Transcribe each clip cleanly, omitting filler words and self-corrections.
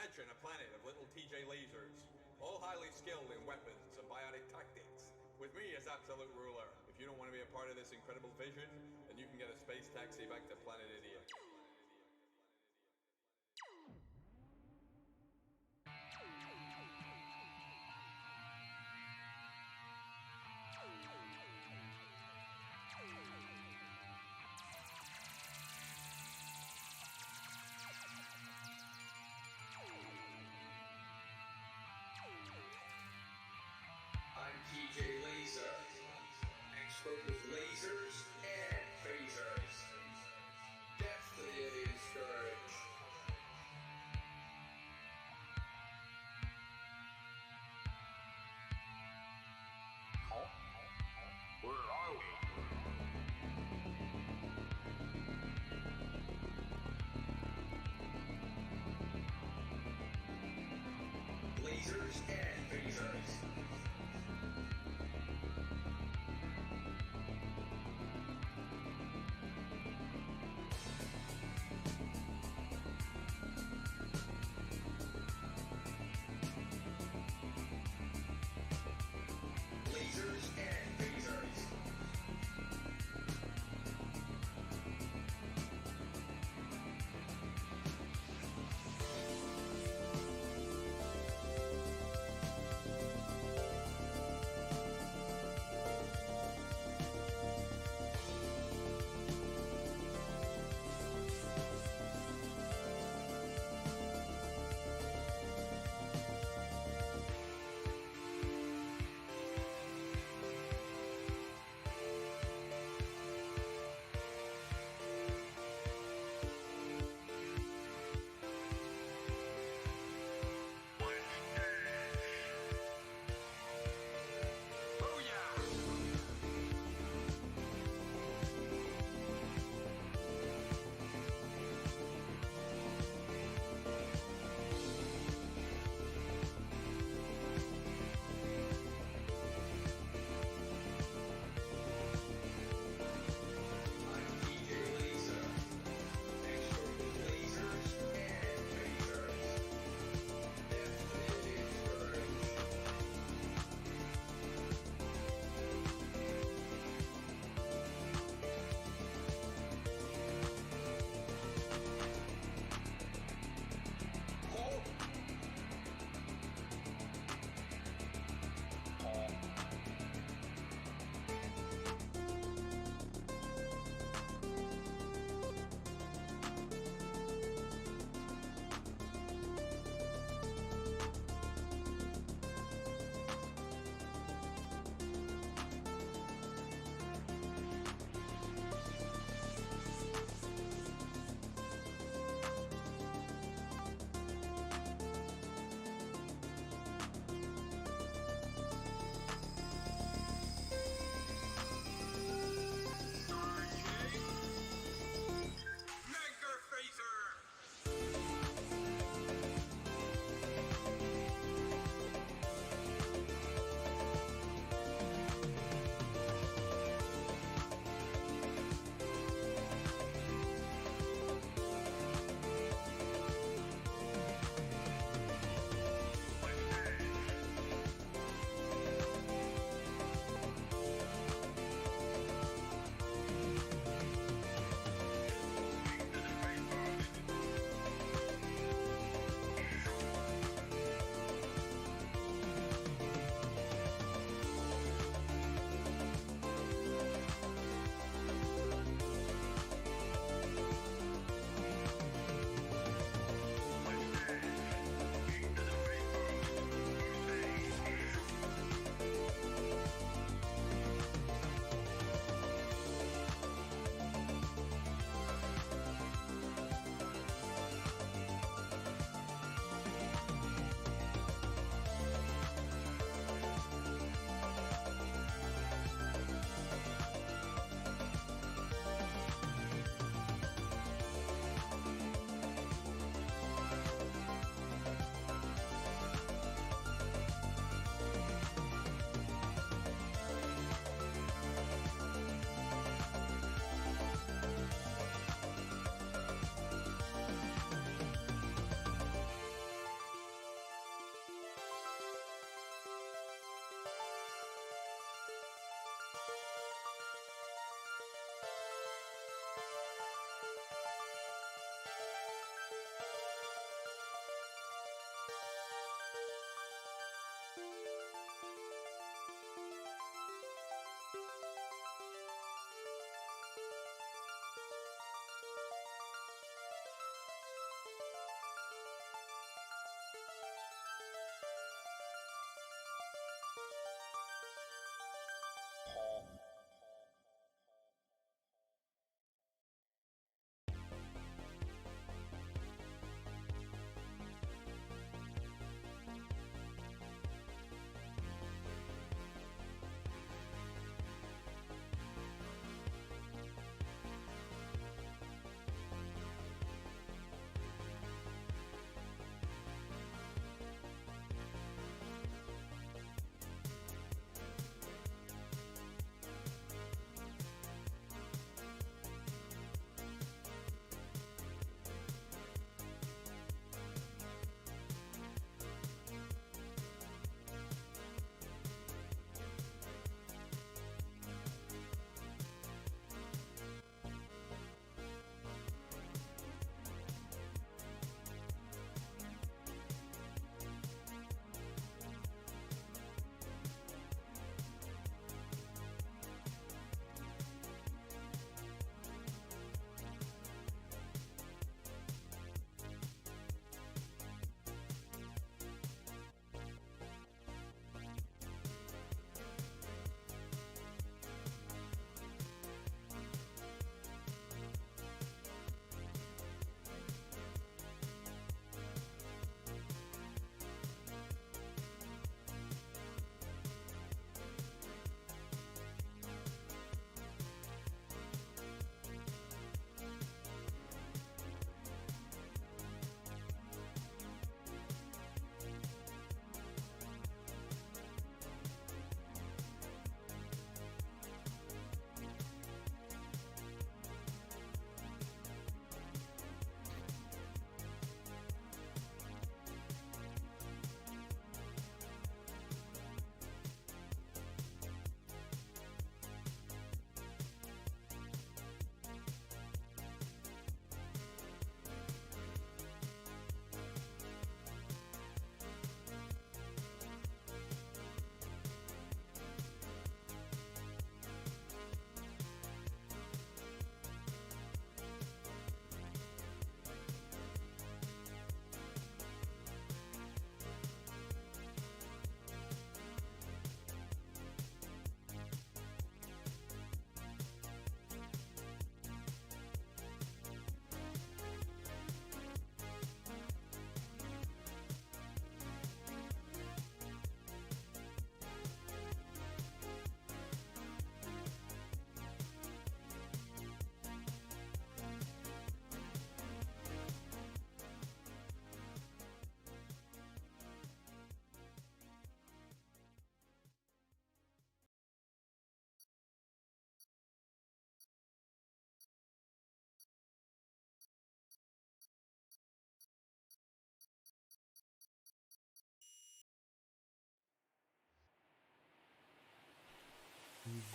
Imagine a planet of little TJ lasers, all highly skilled in weapons and biotic tactics, with me as absolute ruler. If you don't want to be a part of this incredible vision, then you can get a space taxi back to Planet Idiot. I'm TJ Laser, expert with lasers and phasers. Death to the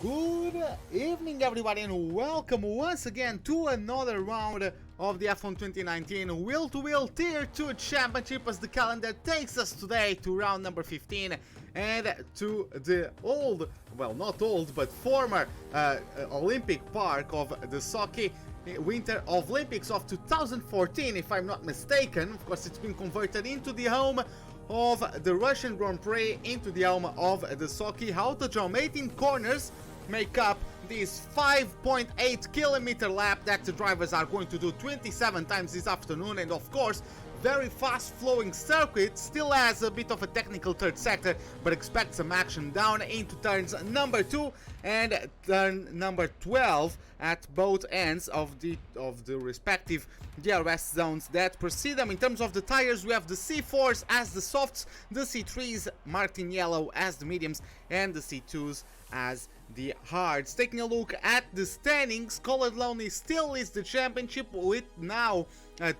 Good evening, everybody, and welcome once again to another round of the F1 2019 Wheel-to-Wheel Tier 2 Championship, as the calendar takes us today to round number 15 and to the old, well, not old, but former Olympic Park of the Sochi Winter Olympics of 2014, if I'm not mistaken. Of course, it's been converted into the home of the Russian Grand Prix, into the home of the Sochi Autodrome. 18 corners make up this 5.8 kilometer lap that the drivers are going to do 27 times this afternoon, and of course very fast flowing circuit. Still has a bit of a technical third sector, but expect some action down into turns number 2 and turn number 12 at both ends of the respective DRS zones that precede them. In terms of the tires, we have the C4s as the softs, the C3s marked in yellow as the mediums, and the C2s as the hards. Taking a look at the standings, Colored Lonely still leads the championship with now a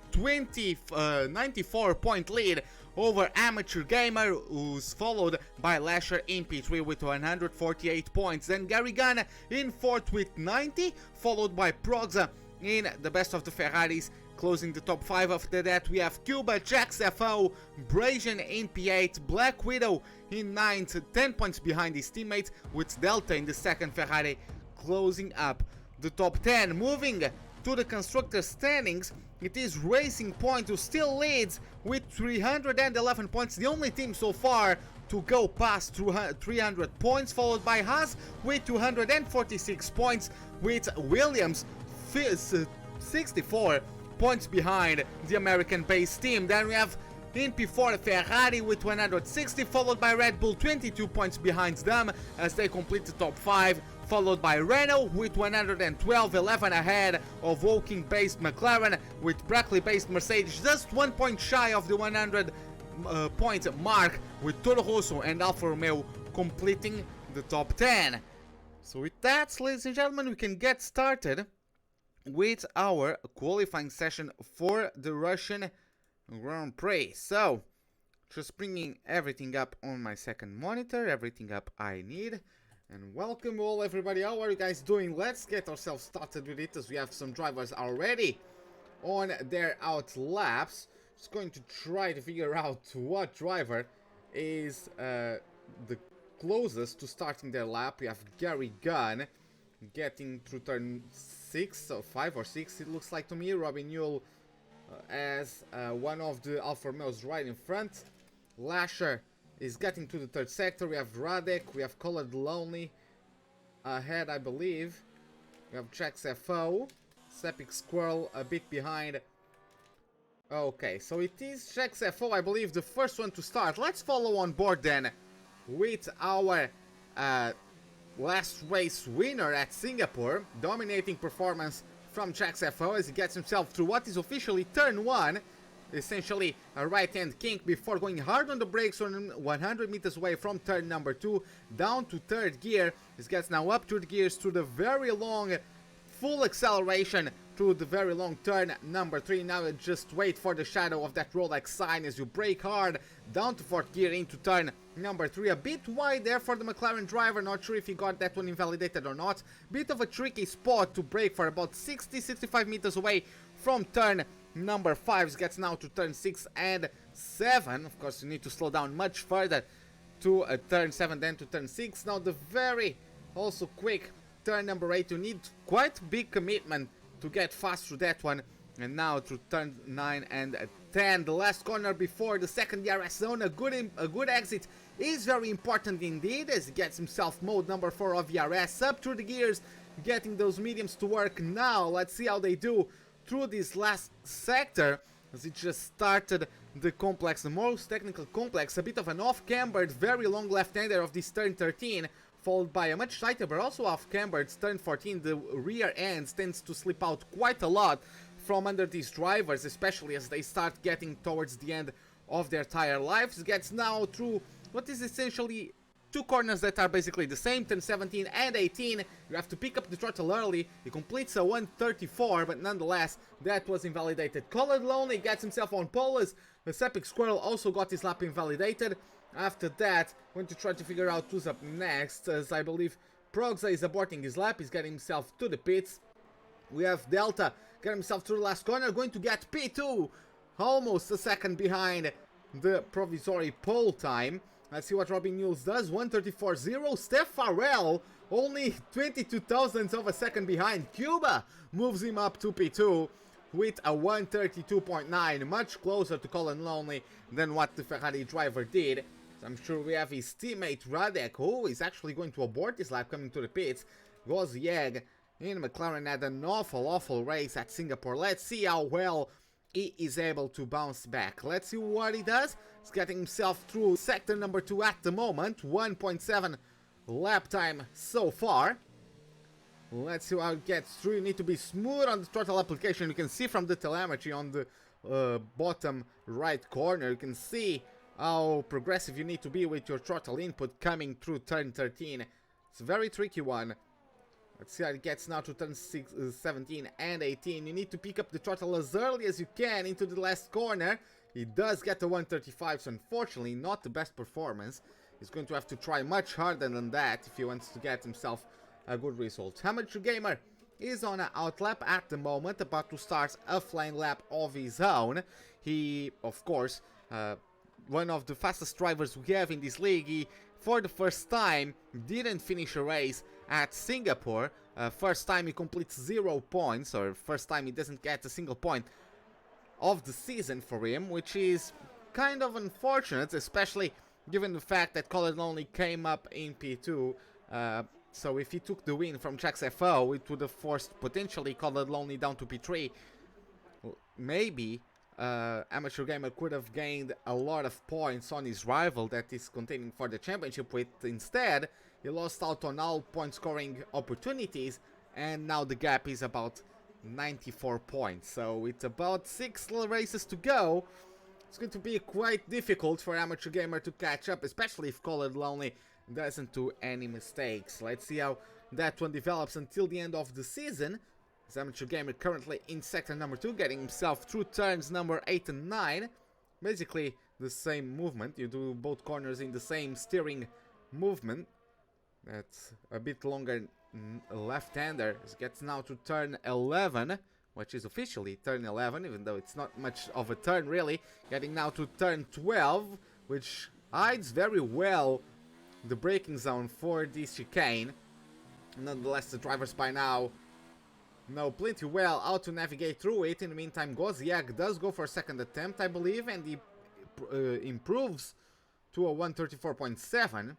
94 point lead over Amateur Gamer, who's followed by Lasher in P3 with 148 points. Then Gary Gunn in 4th with 90, followed by Progza in the best of the Ferraris, closing the top 5. After that, we have Cuba, Jax FO, Brazian in P8, Black Widow in 9th, 10 points behind his teammates, with Delta in the 2nd Ferrari closing up the top 10. Moving to the constructor standings, it is Racing Point who still leads with 311 points, the only team so far to go past 300 points, followed by Haas with 246 points, with Williams 64 points behind the American-based team. Then we have in P4 Ferrari with 160, followed by Red Bull 22 points behind them as they complete the top 5, followed by Renault with 112, 11 ahead of Woking-based McLaren, with Brackley-based Mercedes just 1 point shy of the 100 point mark, with Toro Rosso and Alfa Romeo completing the top 10. So with that, ladies and gentlemen, we can get started with our qualifying session for the Russian Grand Prix. So, just bringing everything up on my second monitor, everything up I need. And welcome all, everybody. How are you guys doing? Let's get ourselves started with it, as we have some drivers already on their out laps. Just going to try to figure out what driver is the closest to starting their lap. We have Gary Gunn getting through turn 6 or 5 or 6, it looks like to me. Robin Newell as one of the Alfa Romeos right in front. Lasher is getting to the third sector. We have Radek, we have Colored Lonely ahead, I believe. We have Jax FO, Sepik Squirrel a bit behind. Okay, so it is Jax FO, I believe, the first one to start. Let's follow on board then with our last race winner at Singapore. Dominating performance from Jax FO as he gets himself through what is officially turn 1, essentially a right-hand kink, before going hard on the brakes on 100 meters away from turn number 2 down to third gear. He gets now up to the gears through the very long full acceleration through the very long turn number 3. Now just wait for the shadow of that Rolex sign as you brake hard down to fourth gear into turn number 3. A bit wide there for the McLaren driver, not sure if he got that one invalidated or not. Bit of a tricky spot to brake for, about 60-65 meters away from turn number 5. Gets now to turn 6 and 7. Of course, you need to slow down much further to turn 7 then to turn 6. Now the very also quick turn number 8. You need quite big commitment to get fast through that one. And now through turn 9 and 10, the last corner before the second DRS zone. A good exit is very important indeed, as he gets himself mode number 4 of DRS up through the gears, getting those mediums to work. Now let's see how they do through this last sector, as it just started the complex, the most technical complex. A bit of an off-cambered, very long left-hander of this turn 13, followed by a much tighter but also off-cambered turn 14. The rear end tends to slip out quite a lot from under these drivers, especially as they start getting towards the end of their tire lives. Gets now through what is essentially two corners that are basically the same, turn 17 and 18. You have to pick up the throttle early. He completes a 134, but nonetheless, that was invalidated. Colored Lonely gets himself on pole, as the Sepik Squirrel also got his lap invalidated. After that, going to try to figure out who's up next, as I believe Progza is aborting his lap, he's getting himself to the pits. We have Delta getting himself through the last corner, going to get P2, almost a second behind the provisory pole time. Let's see what Robin Newells does. 134.0. Steph Farrell only 22 thousandths of a second behind. Cuba moves him up to P2 with a 132.9, much closer to Colin Lonely than what the Ferrari driver did. So I'm sure we have his teammate Radek, who is actually going to abort this lap coming to the pits. Gozziag in McLaren had an awful race at Singapore. Let's see how well he is able to bounce back. Let's see what he does. He's getting himself through sector number 2 at the moment. 1.7 lap time so far. Let's see how it gets through. You need to be smooth on the throttle application. You can see from the telemetry on the bottom right corner. You can see how progressive you need to be with your throttle input coming through turn 13. It's a very tricky one. Let's see how it gets now to turn 17 and 18. You need to pick up the throttle as early as you can into the last corner. He does get the 135, so unfortunately not the best performance. He's going to have to try much harder than that if he wants to get himself a good result. Amateur Gamer is on an outlap at the moment, about to start a flying lap of his own. He, of course, one of the fastest drivers we have in this league. He, for the first time, didn't finish a race at Singapore. First time he completes 0 points, or first time he doesn't get a single point of the season for him, which is kind of unfortunate, especially given the fact that Colin only came up in P2. So if he took the win from Jax FO, it would have forced potentially Colin Lonely down to P3. Maybe Amateur Gamer could have gained a lot of points on his rival that is contending for the championship with. Instead, he lost out on all point scoring opportunities, and now the gap is about 94 points. So with about 6 races to go, it's going to be quite difficult for Amateur Gamer to catch up, especially if Colin Lonely doesn't do any mistakes. Let's see how that one develops until the end of the season. As Amateur Gamer currently in sector number 2, getting himself through turns number 8 and 9. Basically the same movement. You do both corners in the same steering movement. That's a bit longer left-hander. Gets now to turn 11, which is officially turn 11, even though it's not much of a turn really. Getting now to turn 12, which hides very well the braking zone for this chicane. Nonetheless, the drivers by now know plenty well how to navigate through it. In the meantime, Gozziag does go for a second attempt, I believe, and he improves to a 134.7.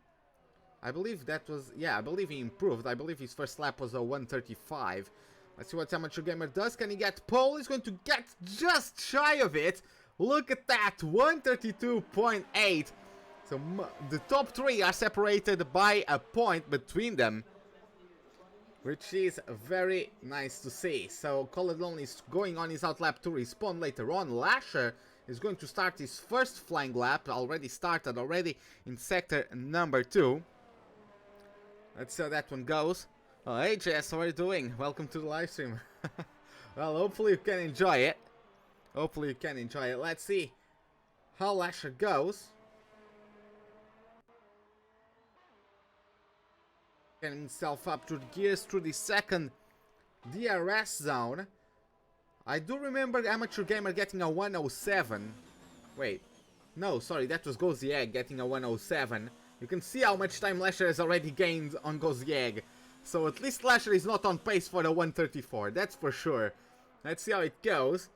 I believe that was, yeah, I believe he improved. I believe his first lap was a 135. Let's see what Amateur Gamer does. Can he get pole? He's going to get just shy of it. Look at that, 132.8. So the top 3 are separated by a point between them, which is very nice to see. So Colin Lonely is going on his outlap to respawn later on. Lasher is going to start his first flying lap, already started in sector number 2. Let's see how that one goes. Oh, hey Jess, how are you doing? Welcome to the live stream. Well, hopefully you can enjoy it. Let's see how Lasher goes. Getting himself up through the gears through the second DRS zone. I do remember Amateur Gamer getting a 107. Wait, no, sorry, that was Gozziag getting a 107. You can see how much time Lasher has already gained on Gozziag. So at least Lasher is not on pace for the 134, that's for sure. Let's see how it goes.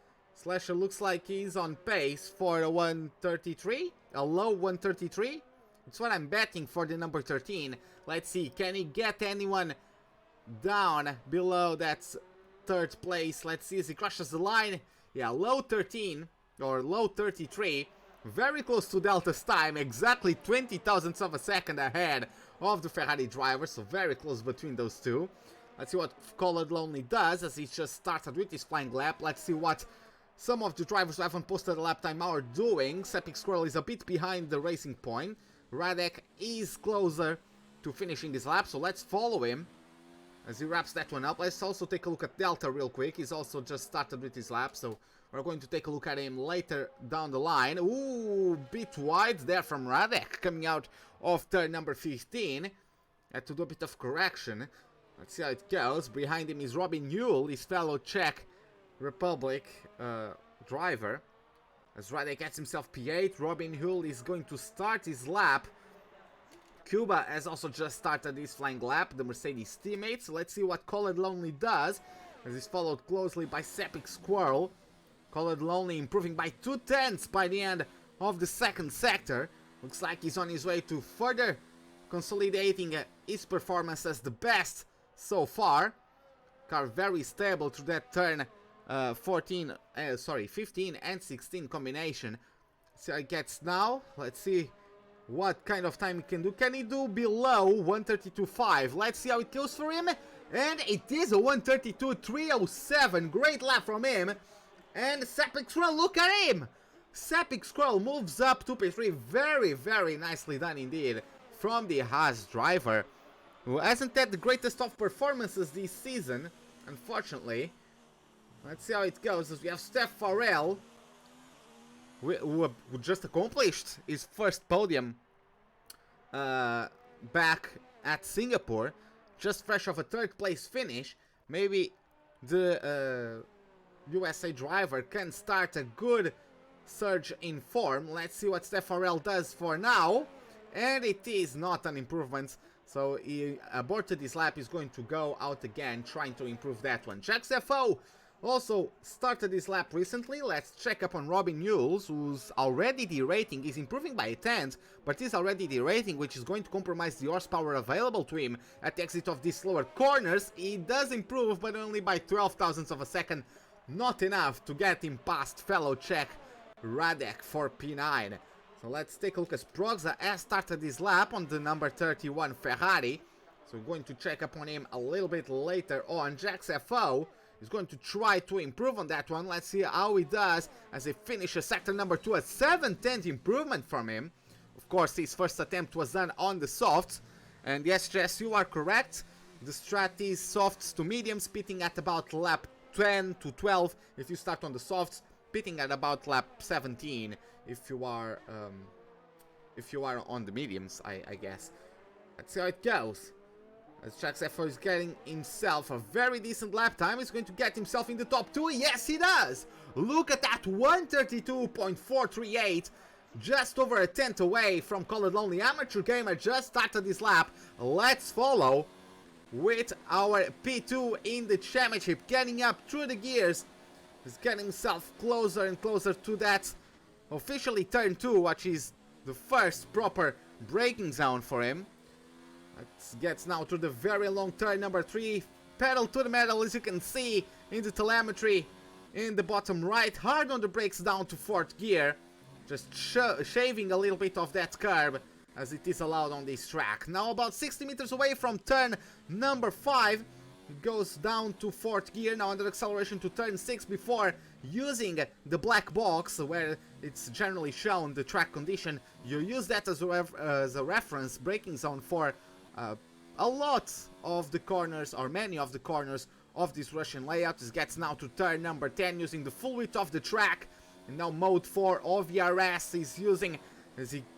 Lasher looks like he's on pace for a 133, a low 133. It's what I'm betting for the number 13. Let's see, can he get anyone down below that third place? Let's see as he crosses the line. Yeah, low 13 or low 33. Very close to Delta's time, exactly 20 thousandths of a second ahead of the Ferrari driver, so very close between those two. Let's see what Colin Lonely does as he just started with his flying lap. Let's see what some of the drivers who haven't posted a lap time are doing. Sepik Squirrel is a bit behind the racing point. Radek is closer to finishing his lap, so let's follow him as he wraps that one up. Let's also take a look at Delta real quick. He's also just started with his lap, so we're going to take a look at him later down the line. Ooh, bit wide there from Radek coming out of turn number 15. Had to do a bit of correction. Let's see how it goes. Behind him is Robin Yule, his fellow Czech Republic driver. As Radek gets himself P8, Robin Yule is going to start his lap. Cuba has also just started his flying lap, the Mercedes teammates. Let's see what Colored Lonely does, as he's followed closely by Sepik Squirrel. Colored Lonely improving by 2/10 by the end of the second sector. Looks like he's on his way to further consolidating his performance as the best so far. Car very stable through that turn 15 and 16 combination. See how it gets now. Let's see what kind of time he can do. Can he do below 1:32.5? Let's see how it goes for him. And it is a 1:32.307. Great lap from him. And Sepik Squirrel, look at him! Sepik Squirrel moves up to P3. Very, very nicely done indeed from the Haas driver, who hasn't had the greatest of performances this season, unfortunately. Let's see how it goes, as we have Steph Farrell, who just accomplished his first podium back at Singapore, just fresh off a third place finish. Maybe the USA driver can start a good surge in form. Let's see what Steph Farrell does for now. And it is not an improvement, so he aborted his lap. He's going to go out again, trying to improve that one. Jax FO also started his lap recently. Let's check up on Robin Yules, who's already derating. He's improving by a tenth, but he's already derating, which is going to compromise the horsepower available to him at the exit of these slower corners. He does improve, but only by 12 thousandths of a second. Not enough to get him past fellow Czech Radek for P9. So let's take a look as Progza has started his lap on the number 31 Ferrari. So we're going to check up on him a little bit later on. Jax FO is going to try to improve on that one. Let's see how he does as he finishes sector number 2. A 7/10 improvement from him. Of course, his first attempt was done on the softs. And yes, Jess, you are correct. The strat is softs to mediums, pitting at about lap 10 to 12 if you start on the softs, pitting at about lap 17 if you are on the mediums, I guess. Let's see how it goes. As Jax FO is getting himself a very decent lap time. He's going to get himself in the top 2. Yes, he does! Look at that, 1:32.438. Just over a tenth away from Colored Lonely. Amateur Gamer just started his lap. Let's follow with our P2 in the championship, getting up through the gears. He's getting himself closer and closer to that officially turn 2, which is the first proper braking zone for him. Let's get now to the very long turn number 3. Pedal to the metal, as you can see in the telemetry in the bottom right. Hard on the brakes down to 4th gear. Just shaving a little bit of that curb, as it is allowed on this track. Now about 60 meters away from turn number 5. Goes down to 4th gear, now under acceleration to turn 6 before using the black box where it's generally shown the track condition. You use that as a reference braking zone for a lot of the corners, or many of the corners of this Russian layout. This gets now to turn number 10 using the full width of the track. And now mode 4 of VRS is using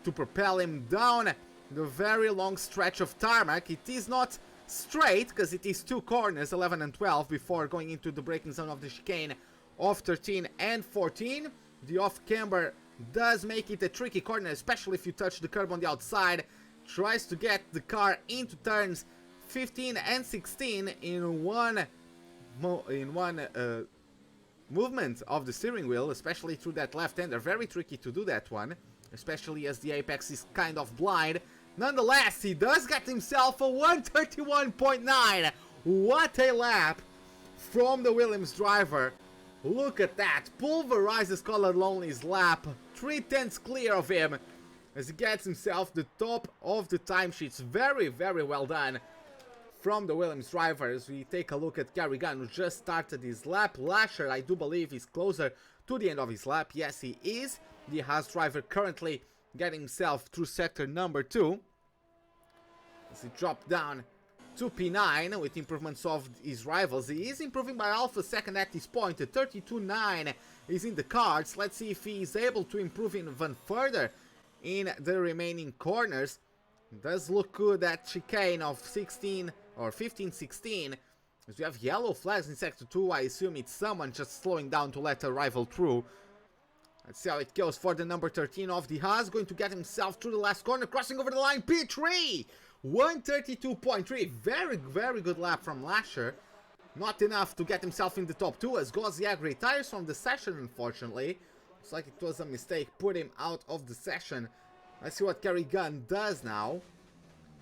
to propel him down the very long stretch of tarmac. It is not straight, because it is 2 corners, 11 and 12, before going into the braking zone of the chicane of 13 and 14. The off-camber does make it a tricky corner, especially if you touch the curb on the outside. Tries to get the car into turns 15 and 16 in one movement of the steering wheel, especially through that left-hander. Very tricky to do that one, especially as the apex is kind of blind. Nonetheless, he does get himself a 1:31.9. What a lap from the Williams driver. Look at that. Pulverizes Colored Lonely's lap. 3/10 clear of him as he gets himself the top of the timesheets. Very, very well done from the Williams driver. As we take a look at Gary Gunn, who just started his lap. Lasher, I do believe, is closer to the end of his lap. Yes, he is. The Haas driver currently getting himself through sector number 2. As he dropped down to P9 with improvements of his rivals. He is improving by half a second at this point. A 32.9 is in the cards. Let's see if he is able to improve even further in the remaining corners. It does look good, that chicane of 16 or 15-16. As we have yellow flags in Sector 2, I assume it's someone just slowing down to let a rival through. Let's see how it goes for the number 13 of the Haas. Going to get himself through the last corner, crossing over the line. P3! 132.3. Very, very good lap from Lasher. Not enough to get himself in the top 2 as Goziag retires from the session, unfortunately. Looks like it was a mistake, put him out of the session. Let's see what Kerrigan does now,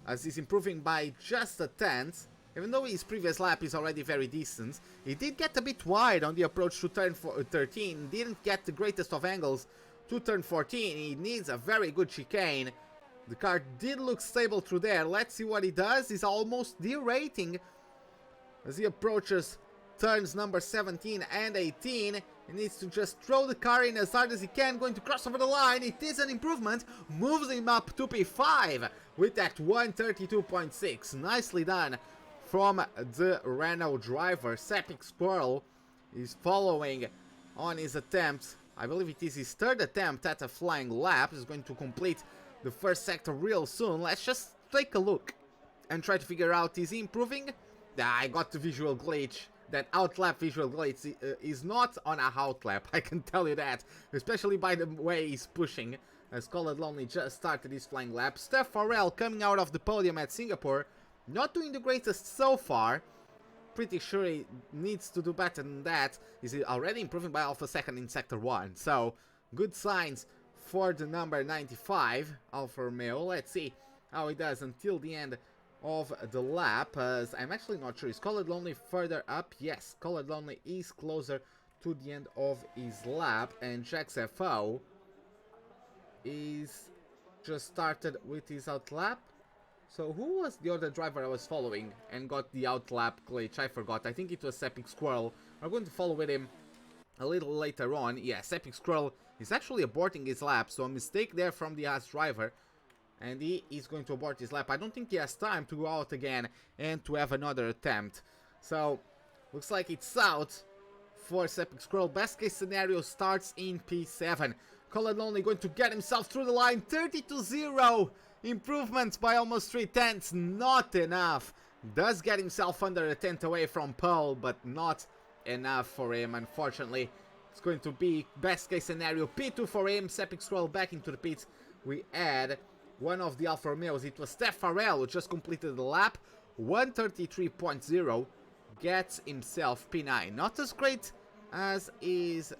as he's improving by just a tenth. Even though his previous lap is already very decent, he did get a bit wide on the approach to turn 13, didn't get the greatest of angles to turn 14, he needs a very good chicane. The car did look stable through there. Let's see what he does. He's almost derating as he approaches turns number 17 and 18. He needs to just throw the car in as hard as he can, going to cross over the line. It is an improvement, moves him up to P5 with that 132.6. Nicely done from the Renault driver. Sepik Squirrel is following on his attempt. I believe it is his third attempt at a flying lap. He's going to complete the first sector real soon. Let's just take a look and try to figure out, is he improving? I got the visual glitch. That outlap visual glitch is not on a outlap, I can tell you that. Especially by the way he's pushing. As Colored Lonely just started his flying lap. Steph Farrell coming out of the podium at Singapore. Not doing the greatest so far. Pretty sure he needs to do better than that. He's already improving by half a second in Sector 1. So, good signs for the number 95, Alfa Romeo. Let's see how he does until the end of the lap, as I'm actually not sure. Is Colored Lonely further up? Yes, Colored Lonely is closer to the end of his lap, and Jax FO is just started with his outlap. So who was the other driver I was following and got the outlap glitch? I forgot. I think it was Sepik Squirrel. I'm going to follow with him a little later on. Yeah, Sepik Squirrel is actually aborting his lap, so a mistake there from the Haas driver. And he is going to abort his lap. I don't think he has time to go out again and to have another attempt. So, looks like it's out for Sepik Squirrel. Best case scenario starts in P7. Colored Lonely going to get himself through the line. 30-0. Improvements by almost 3/10. Not enough. Does get himself under a tenth away from pole, but not enough for him, unfortunately. It's going to be best case scenario P2 for him. Sepik Squirrel back into the pits. We add one of the Alfa Romeos. It was Steph Farrell who just completed the lap. 133.0. Gets himself P9. Not as great as his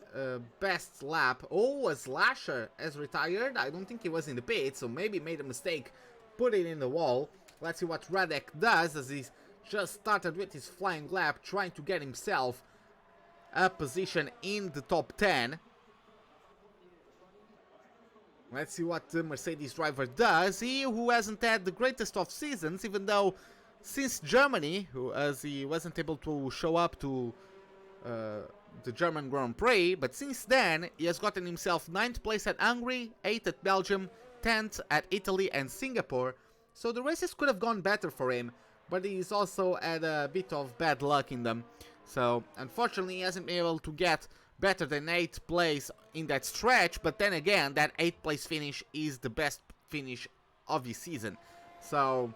best lap. Oh, as Lasher has retired. I don't think he was in the pit, so maybe made a mistake. Put it in the wall. Let's see what Radek does, as he's just started with his flying lap, trying to get himself a position in the top 10. Let's see what the Mercedes driver does. He who hasn't had the greatest of seasons, even though since Germany, as he wasn't able to show up to the German Grand Prix, but since then he has gotten himself 9th place at Hungary, 8th at Belgium, 10th at Italy and Singapore. So the races could have gone better for him, but he's also had a bit of bad luck in them. So unfortunately he hasn't been able to get better than 8th place in that stretch, but then again, that 8th place finish is the best finish of his season. So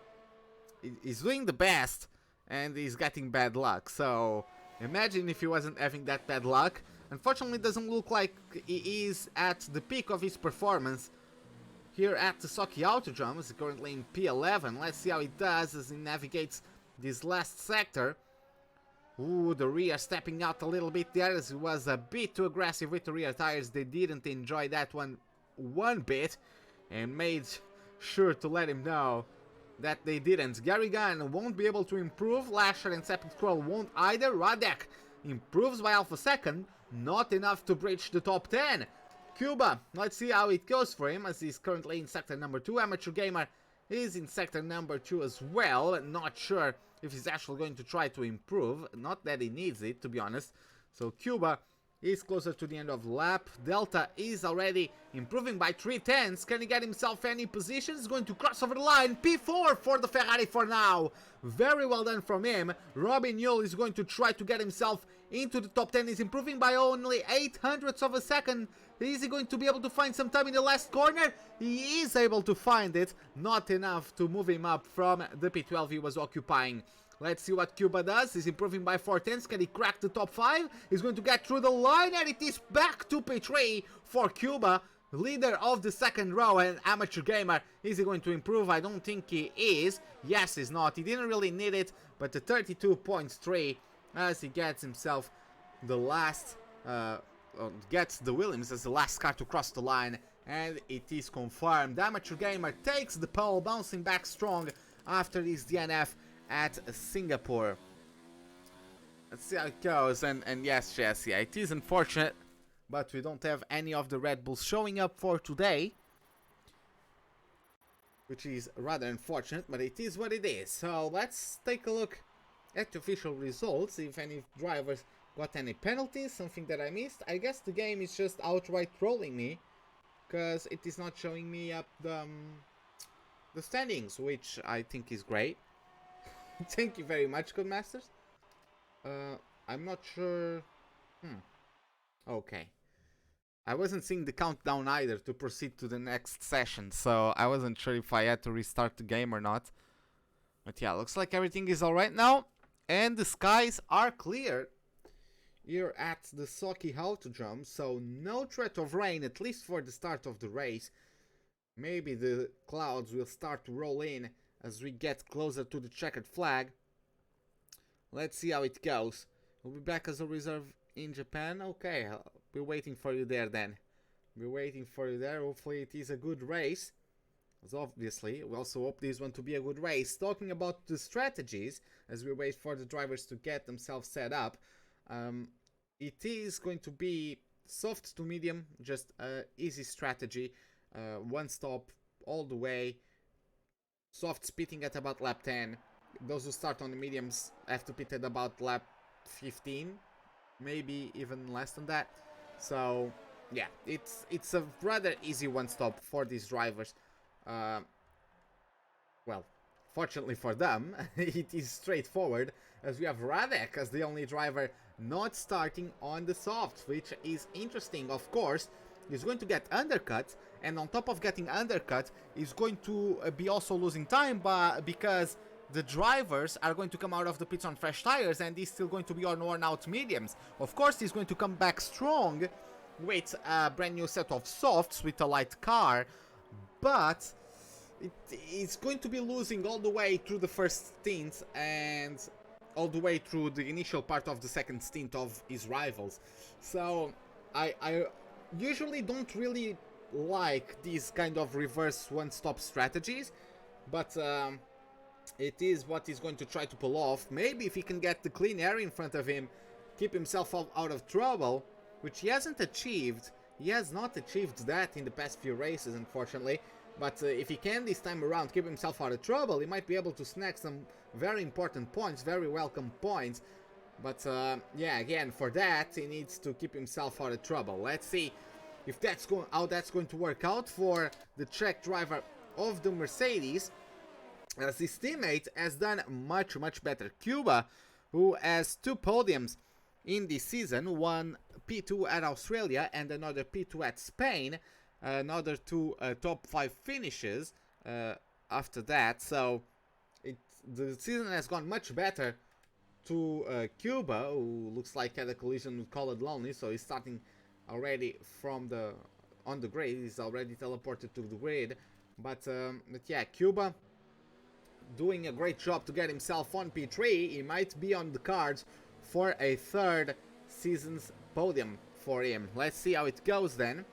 he's doing the best and he's getting bad luck. So imagine if he wasn't having that bad luck. Unfortunately, it doesn't look like he is at the peak of his performance here at the Sochi Autodrome. He's currently in P11. Let's see how he does as he navigates this last sector. Ooh, the rear stepping out a little bit there, as he was a bit too aggressive with the rear tires. They didn't enjoy that one bit and made sure to let him know that they didn't. Gary Gunn won't be able to improve. Lasher and Sepik Squirrel won't either. Radek improves by half a second. Not enough to breach the top 10. Cuba, let's see how it goes for him, as he's currently in sector number 2. Amateur Gamer is in sector number 2 as well. Not sure if he's actually going to try to improve. Not that he needs it, to be honest. So Cuba is closer to the end of lap. Delta is already improving by 3/10. Can he get himself any positions? Going to cross over the line. P4 for the Ferrari for now. Very well done from him. Robin Yule is going to try to get himself into the top 10. He's improving by only 0.08 of a second. Is he going to be able to find some time in the last corner? He is able to find it, not enough to move him up from the P12 he was occupying. Let's see what Cuba does. He's improving by 0.4. Can he crack the top 5? He's going to get through the line, and it is back to P3 for Cuba, leader of the second row and amateur gamer. Is he going to improve? I don't think he is. Yes, he's not. He didn't really need it, but the 32.3 as he gets himself the last, gets the Williams as the last car to cross the line, and it is confirmed. Amateur gamer takes the pole, bouncing back strong after his DNF at Singapore. Let's see how it goes, and yes, Jesse, it is unfortunate, but we don't have any of the Red Bulls showing up for today, which is rather unfortunate, but it is what it is. So let's take a look at the official results, if any drivers got any penalties, something that I missed. I guess the game is just outright trolling me, because it is not showing me up the standings, which I think is great. Thank you very much, Codemasters. I'm not sure. Okay. I wasn't seeing the countdown either to proceed to the next session, so I wasn't sure if I had to restart the game or not. But yeah, looks like everything is alright now, and the skies are clear here at the Sochi Autodrome, so no threat of rain, at least for the start of the race. Maybe the clouds will start to roll in as we get closer to the checkered flag. Let's see how it goes. We'll be back as a reserve in Japan. Okay, I'll be waiting for you there then. We're waiting for you there. Hopefully it is a good race. As obviously, we also hope this one to be a good race. Talking about the strategies, as we wait for the drivers to get themselves set up, it is going to be soft to medium, just easy strategy. One stop all the way. Soft pitting at about lap 10. Those who start on the mediums have to pit at about lap 15, maybe even less than that. So yeah, it's a rather easy one stop for these drivers. Well, fortunately for them, it is straightforward, as we have Radek as the only driver not starting on the softs, which is interesting. Of course, he's going to get undercut, and on top of getting undercut, he's going to be also losing time because the drivers are going to come out of the pits on fresh tires, and he's still going to be on worn out mediums. Of course, he's going to come back strong with a brand new set of softs with a light car, but it's going to be losing all the way through the first stint and all the way through the initial part of the second stint of his rivals. So I usually don't really like these kind of reverse one-stop strategies, but it is what he's going to try to pull off. Maybe if he can get the clean air in front of him, keep himself out of trouble, which he hasn't achieved. He has not achieved that in the past few races, unfortunately. But if he can this time around keep himself out of trouble, he might be able to snag some very important points, very welcome points. But yeah, again, for that, he needs to keep himself out of trouble. Let's see if how that's going to work out for the Czech driver of the Mercedes, as his teammate has done much better. Cuba, who has 2 podiums in this season, one P2 at Australia and another P2 at Spain, another 2 top 5 finishes after that. So the season has gone much better to Cuba, who looks like had a collision with Colored Lonely, so he's starting already from on the grid. He's already teleported to the grid, but yeah, Cuba doing a great job to get himself on P3. He might be on the cards for a 3rd season's podium for him. Let's see how it goes then.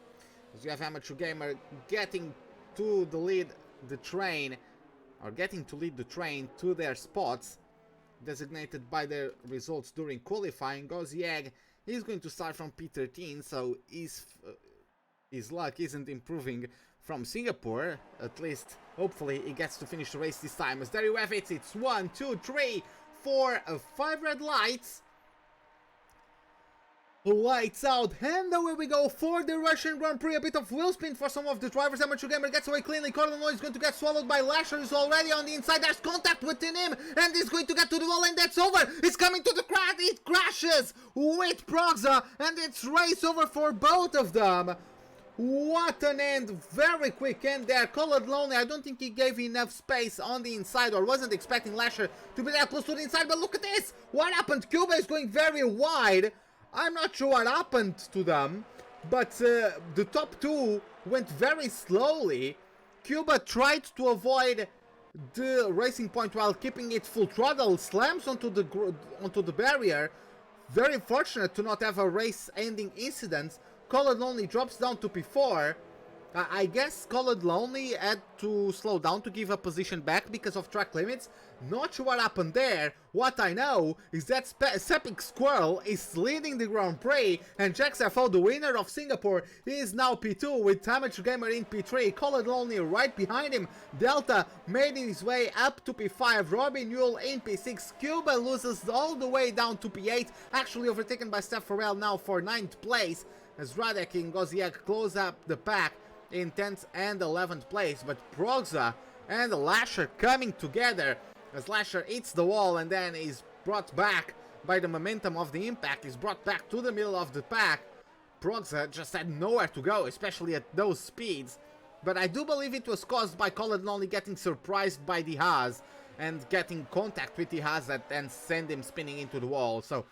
As we have Amateur Gamer getting to lead the train to their spots designated by their results during qualifying. Gozieg is going to start from P13, so his luck isn't improving from Singapore. At least, hopefully, he gets to finish the race this time. As there you have it, it's 1, 2, 3, 4, 5 red lights. lights out, and away we go for the Russian Grand Prix. A bit of wheel spin for some of the drivers. Amateur Gamer gets away cleanly. Corleone is going to get swallowed by Lasher, who's already on the inside. There's contact within him, and he's going to get to the wall, and that's over. It's coming to the crash. It crashes with Proxa, and it's race over for both of them. What an end, very quick end there. Colored Lonely, I don't think he gave enough space on the inside, or wasn't expecting Lasher to be that close to the inside, but look at this. What happened? Cuba is going very wide. I'm not sure what happened to them, but the top two went very slowly. Cuba tried to avoid the racing point while keeping it full throttle, slams onto the barrier. Very fortunate to not have a race-ending incident. Colored Lonely drops down to P4. I guess Colored Lonely had to slow down to give a position back because of track limits. Not sure what happened there. What I know is that Sepic Squirrel is leading the Grand Prix, and JacksFO, the winner of Singapore, is now P2 with Amateur Gamer in P3. Colored Lonely right behind him. Delta made his way up to P5. Robin Newell in P6. Cuba loses all the way down to P8, actually overtaken by Steph Farrell now for 9th place, as Radek and Goziak close up the pack in 10th and 11th place. But Proxa and Lasher coming together as Lasher hits the wall and then is brought back by the momentum of the impact. Is brought back to the middle of the pack. Proxa just had nowhere to go, especially at those speeds. But I do believe it was caused by Colored Lonely getting surprised by the Haas and getting contact with the Haas that then sent him spinning into the wall. So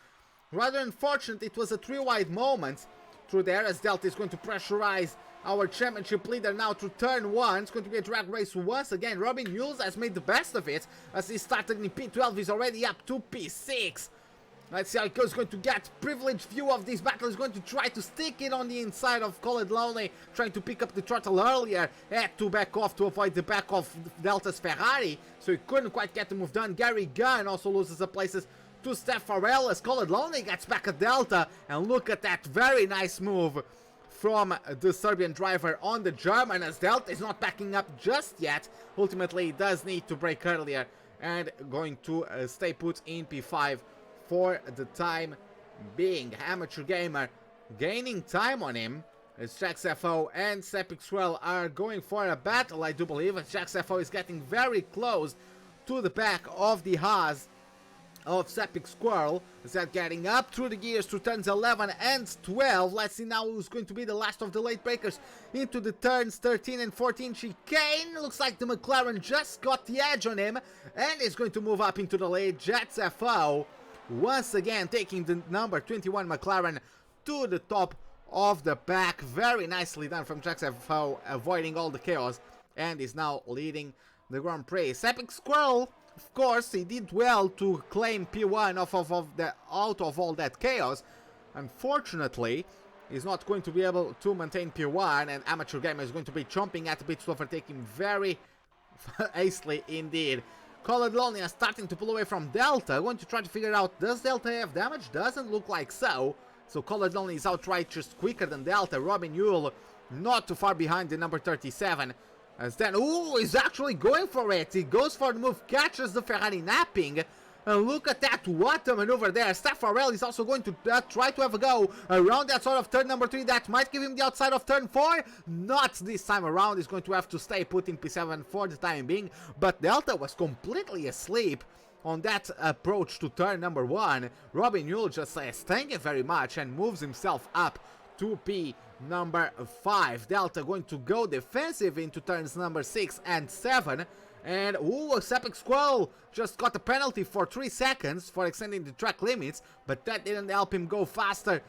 rather unfortunate. It was a 3-wide moment through there as Delta is going to pressurize our championship leader now through turn 1. It's going to be a drag race once again. Robin Newell has made the best of it as he started in P12. He's already up to P6. Let's see how he's going to get privileged view of this battle. He's going to try to stick it on the inside of Colored Lonely, trying to pick up the throttle earlier. Had to back off to avoid the back of Delta's Ferrari, so he couldn't quite get the move done. Gary Gunn also loses the places to Steph Farrell as Colored Lonely gets back at Delta. And look at that very nice move from the Serbian driver on the German as Delta is not backing up just yet. Ultimately, he does need to brake earlier and going to stay put in P5 for the time being. Amateur Gamer gaining time on him as JacksFO and Sepic Swirl are going for a battle, I do believe, as JacksFO is getting very close to the back of the Haas of Sepic Squirrel. Is that getting up through the gears through turns 11 and 12. Let's see now who's going to be the last of the late breakers into the turns 13 and 14 chicane. Looks like the McLaren just got the edge on him and is going to move up into the lead. JacksFO once again taking the number 21 McLaren to the top of the pack. Very nicely done from JacksFO, avoiding all the chaos, and is now leading the Grand Prix. Sepic Squirrel, of course, he did well to claim P1 out of all that chaos. Unfortunately, he's not going to be able to maintain P1, and Amateur Gamer is going to be chomping at the bit to overtake him very hastily indeed. Colored Lonely are starting to pull away from Delta. Going to try to figure out, does Delta have damage? Doesn't look like so. So Colored Lonely is outright just quicker than Delta. Robin Newell not too far behind the number 37. As then, ooh, he's actually going for it. He goes for the move, catches the Ferrari napping. And look at that, what a maneuver there. Steph Farrell is also going to try to have a go around that sort of turn number 3. That might give him the outside of turn 4. Not this time around. He's going to have to stay put in P7 for the time being. But Delta was completely asleep on that approach to turn number 1. Robin Newell just says thank you very much and moves himself up to P number 5. Delta going to go defensive into turns number 6 and 7. And ooh, Sepic Squirrel just got a penalty for 3 seconds for extending the track limits, but that didn't help him go faster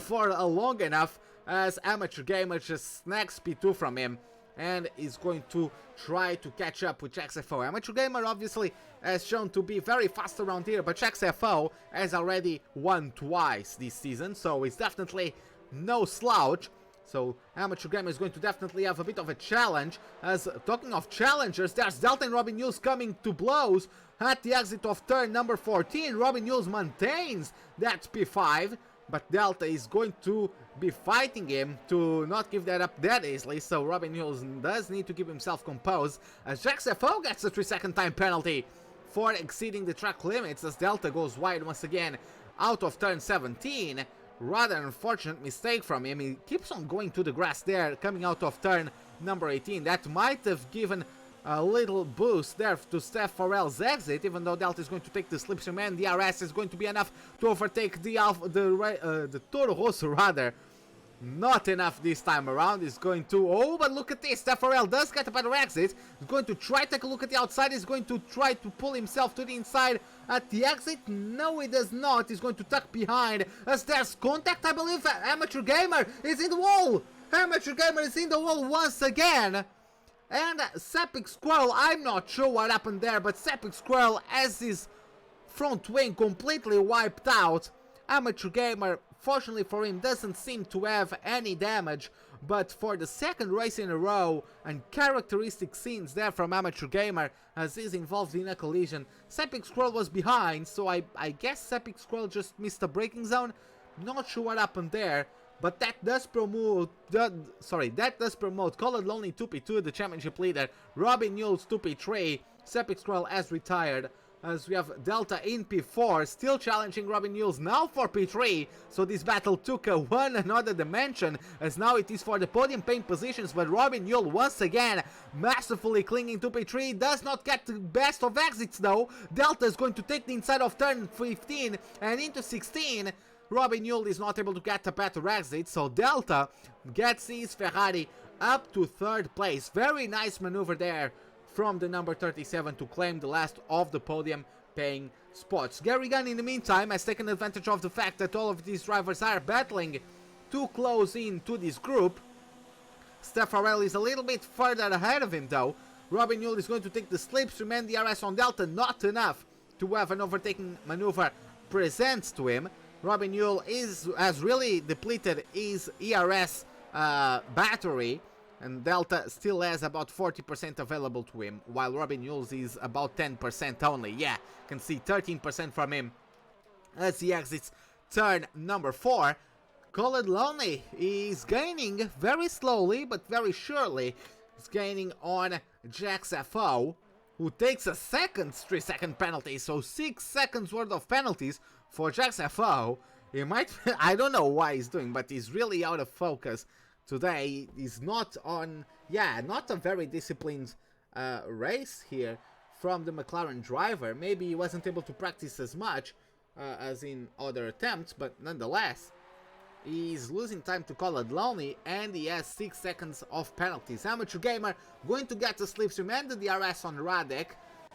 for long enough, as Amateur Gamer just snags P2 from him and is going to try to catch up with JacksFO. Amateur Gamer obviously has shown to be very fast around here, but JacksFO has already won twice this season, so it's definitely no slouch. So Amateur Gamer is going to definitely have a bit of a challenge. As talking of challengers, there's Delta and Robin Newell coming to blows at the exit of turn number 14. Robin Newell maintains that P5, but Delta is going to be fighting him to not give that up that easily. So Robin Newell does need to keep himself composed as JacksFO gets a 3-second time penalty for exceeding the track limits as Delta goes wide once again out of turn 17. rather unfortunate mistake from him. He keeps on going to the grass there, coming out of turn number 18. That might have given a little boost there to Steph Farrell's exit, even though Delta is going to take the slipstream and DRS is going to be enough to overtake the Toro Rosso rather. Not enough this time around. Is going to, oh, but look at this, Steph Farrell does get a better exit. He's going to try to take a look at the outside. He's going to try to pull himself to the inside at the exit. No, he does not. He's going to tuck behind as there's contact, I believe. Amateur Gamer is in the wall. Amateur Gamer is in the wall once again. And Sepik Squirrel, I'm not sure what happened there, but Sepik Squirrel has his front wing completely wiped out. Amateur Gamer, fortunately for him, doesn't seem to have any damage, but for the second race in a row, and characteristic scenes there from Amateur Gamer as he's involved in a collision. Sepik Squirrel was behind, so I guess Sepik Squirrel just missed a braking zone. Not sure what happened there, but that does promote Colored Lonely 2P2, the championship leader. Robin Newell's 2P3. Sepik Squirrel has retired. As we have Delta in P4, still challenging Robin Newell's now for P3, so this battle took one another dimension, as now it is for the podium paint positions, but Robin Newell once again masterfully clinging to P3, does not get the best of exits though. Delta is going to take the inside of turn 15 and into 16. Robin Newell is not able to get a better exit, so Delta gets his Ferrari up to third place. Very nice maneuver there from the number 37 to claim the last of the podium paying spots. Gary Gunn in the meantime has taken advantage of the fact that all of these drivers are battling to close in to this group. Steph Farrell is a little bit further ahead of him though. Robin Newell is going to take the slipstream and DRS on Delta, not enough to have an overtaking maneuver present to him. Robin Newell has really depleted his ERS battery, and Delta still has about 40% available to him, while Robin Newell's is about 10% only. Yeah, can see 13% from him as he exits turn number 4. Colored Lonely is gaining very slowly but very surely. He's gaining on Jax FO, who takes a 3-second penalty, so 6 seconds worth of penalties for Jax FO. He might, I don't know why he's doing, but he's really out of focus today. He's not on, not a very disciplined race here from the McLaren driver. Maybe he wasn't able to practice as much as in other attempts, but nonetheless, he's losing time to Colored Lonely, and he has 6 seconds of penalties. Amateur Gamer going to get the slipstream and the DRS on Radek.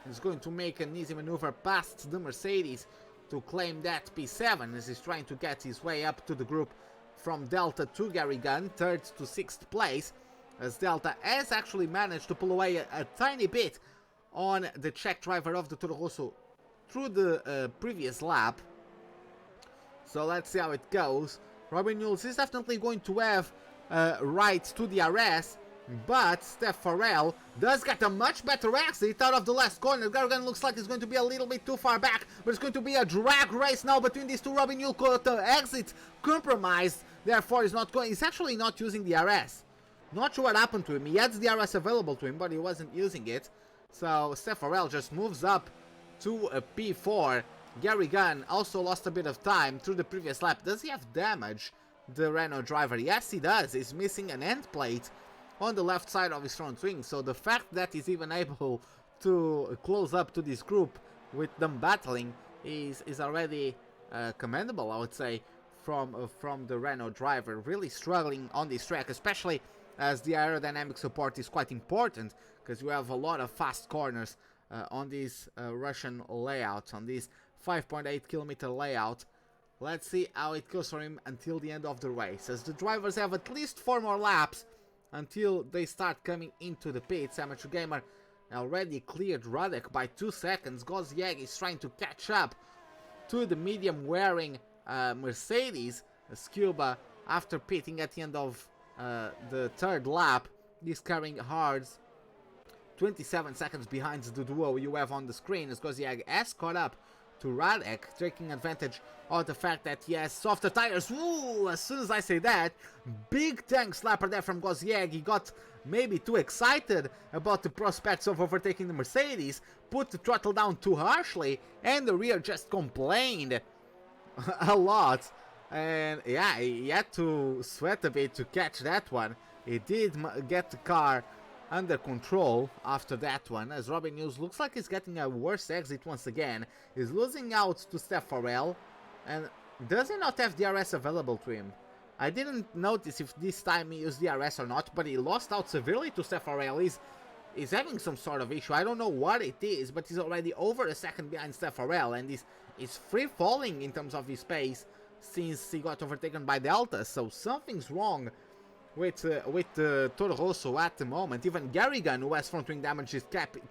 He's going to make an easy maneuver past the Mercedes to claim that P7 as he's trying to get his way up to the group from Delta to Gary Gunn, 3rd to 6th place, as Delta has actually managed to pull away a tiny bit on the Czech driver of the Toro Rosso through the previous lap. So let's see how it goes. Robin Newell is definitely going to have rights to the RS, but Steph Farrell does get a much better exit out of the last corner. Gary Gunn looks like it's going to be a little bit too far back, but it's going to be a drag race now between these two. Robin Newell got the exit compromised, therefore he's actually not using the RS. Not sure what happened to him. He had the RS available to him, but he wasn't using it. So Steph Farrell just moves up to a P4. Gary Gunn also lost a bit of time through the previous lap. Does he have damage, the Renault driver? Yes, he does. He's missing an end plate on the left side of his front wing. So the fact that he's even able to close up to this group with them battling is already commendable, I would say, from the Renault driver. Really struggling on this track, especially as the aerodynamic support is quite important, because you have a lot of fast corners on this Russian layout, on this 5.8 kilometer layout. Let's see how it goes for him until the end of the race, as the drivers have at least 4 more laps until they start coming into the pits. Amateur Gamer already cleared Radek by 2 seconds. Gozziag is trying to catch up to the medium wearing Mercedes. Scuba, after pitting at the end of the 3rd lap, is carrying hards 27 seconds behind the duo you have on the screen, as Gozziag has caught up to Radek, taking advantage of the fact that he has softer tires. Ooh, as soon as I say that, big tank slapper there from Gozziag. He got maybe too excited about the prospects of overtaking the Mercedes, put the throttle down too harshly, and the rear just complained a lot And yeah, he had to sweat a bit to catch that one. He did get the car under control after that one, as Robin Hughes looks like he's getting a worse exit once again. He's losing out to Steph Farrell, and does he not have DRS available to him? I didn't notice if this time he used DRS or not, but he lost out severely to Steph Farrell. He's having some sort of issue. I don't know what it is, but he's already over a second behind Steph Farrell, and he's free falling in terms of his pace since he got overtaken by Delta. So something's wrong with Toro Rosso at the moment. Even Garrigan, who has front wing damage, is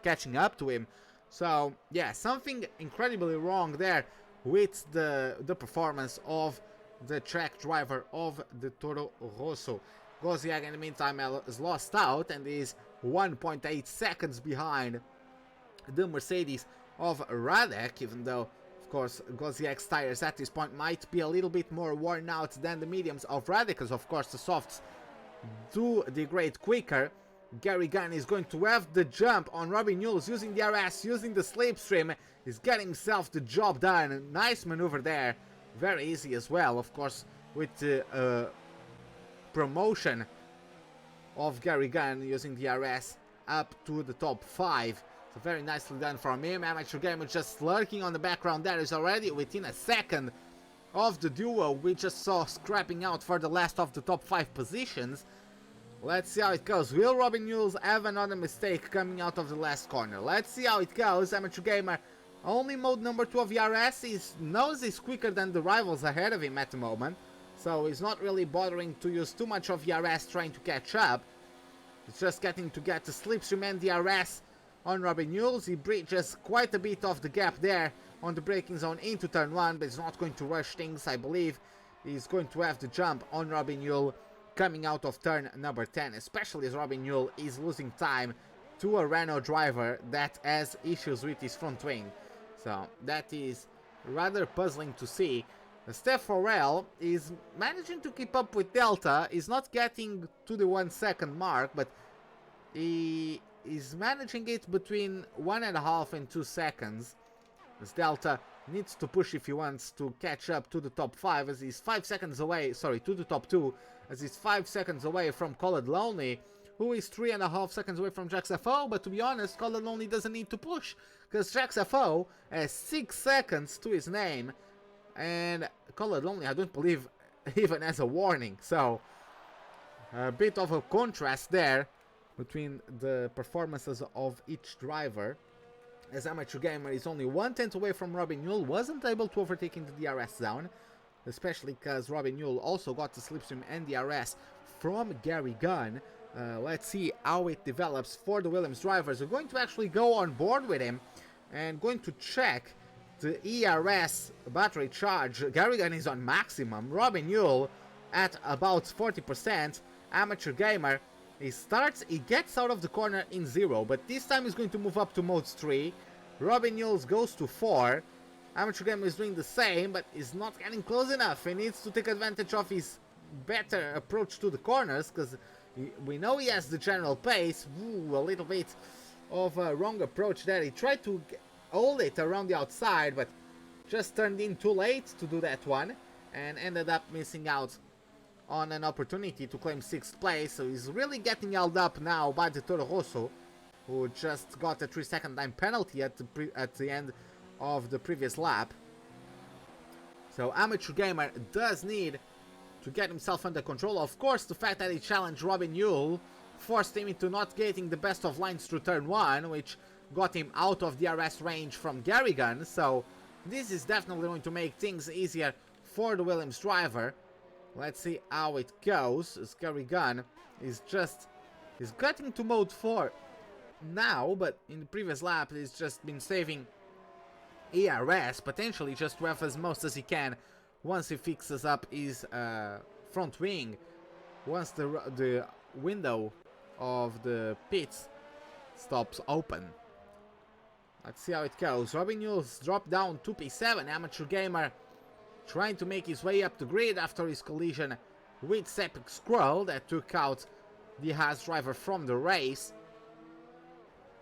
catching up to him. So yeah, something incredibly wrong there with the performance of the track driver of the Toro Rosso. Gozziag in the meantime has lost out and is 1.8 seconds behind the Mercedes of Radek, even though of course Gozziag's tires at this point might be a little bit more worn out than the mediums of Radek, because of course the softs do degrade quicker. Garrigan is going to have the jump on Robin Hughes using the RS, using the slipstream. He's getting himself the job done. Nice maneuver there. Very easy as well, of course, with the promotion of Garrigan using the RS up to the top 5. So very nicely done from him. Amateur Gamer just lurking on the background there is already within a second of the duo we just saw scrapping out for the last of the top 5 positions. Let's see how it goes. Will Robin Hughes have another mistake coming out of the last corner? Let's see how it goes. Amateur Gamer, only mode number 2 of the RS. He knows he's quicker than the rivals ahead of him at the moment, so he's not really bothering to use too much of the RS trying to catch up. He's just getting to get the slipstream and the RS on Robin Hughes. He breaches quite a bit of the gap there on the braking zone into turn 1, but he's not going to rush things. I believe he's going to have the jump on Robin Hughes coming out of turn number 10, especially as Robin Hughes is losing time to a Renault driver that has issues with his front wing. So that is rather puzzling to see. Steph Farrell is managing to keep up with Delta. He's not getting to the 1 second mark, but he is managing it between 1.5 and 2 seconds. As Delta needs to push if he wants to catch up to the top 5, as he's 5 seconds away, sorry, to the top 2, as he's 5 seconds away from Colored Lonely, who is 3.5 seconds away from Jax FO. But to be honest, Colored Lonely doesn't need to push, because Jax FO has 6 seconds to his name, and Colored Lonely, I don't believe, even has a warning. So a bit of a contrast there between the performances of each driver, as Amateur Gamer is only 1/10 away from Robin Hughes. Wasn't able to overtake into the DRS zone, especially because Robin Hughes also got the slipstream and DRS from Garrigan. Let's see how it develops for the Williams drivers. We're going to actually go on board with him and going to check the ERS battery charge. Garrigan is on maximum, Robin Hughes at about 40%. Amateur Gamer, he gets out of the corner in 0, but this time he's going to move up to mode 3. Robin Hughes goes to 4. Amateur Gamer is doing the same, but is not getting close enough. He needs to take advantage of his better approach to the corners, because we know he has the general pace. Ooh, a little bit of a wrong approach there. He tried to hold it around the outside, but just turned in too late to do that one, and ended up missing out on an opportunity to claim 6th place. So he's really getting held up now by the Toro Rosso, who just got a 3-second time penalty at the end of the previous lap. So Amateur Gamer does need to get himself under control. Of course, the fact that he challenged Robin Hughes forced him into not getting the best of lines through turn 1, which got him out of DRS range from Garrigan. So this is definitely going to make things easier for the Williams driver. Let's see how it goes, as Garrigan is getting to mode 4 now, but in the previous lap he's just been saving ERS, potentially just to have as most as he can once he fixes up his front wing, once the window of the pits stops open. Let's see how it goes. Robin Hughes dropped down to P7. Amateur Gamer trying to make his way up the grid after his collision with Sepik Scroll that took out the Haas driver from the race.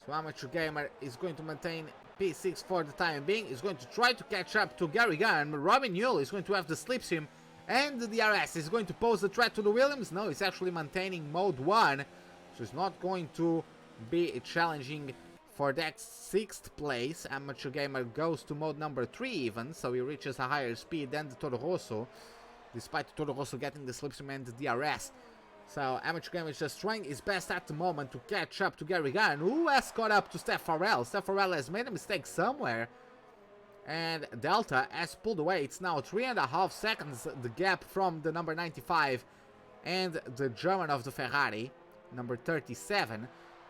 So Amateur Gamer is going to maintain P6 for the time being. He's going to try to catch up to Garrigan. Robin Hughes is going to have the slipstream And the DRS is going to pose a threat to the Williams. No, it's actually maintaining mode 1, so it's not going to be challenging for that 6th place. Amateur Gamer goes to mode number 3 even, so he reaches a higher speed than the Toro Rosso, despite Toro Rosso getting the slipstream and the DRS. So Amateur Gamer is just trying his best at the moment to catch up to Gary Gunn, who has caught up to Steph Farrell. Steph Farrell has made a mistake somewhere, and Delta has pulled away. It's now 3.5 seconds, the gap from the number 95 and the German of the Ferrari, number 37.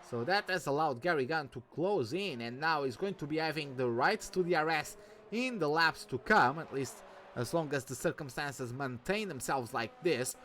So that has allowed Gary Gunn to close in, and now he's going to be having the rights to DRS in the laps to come, at least as long as the circumstances maintain themselves like this.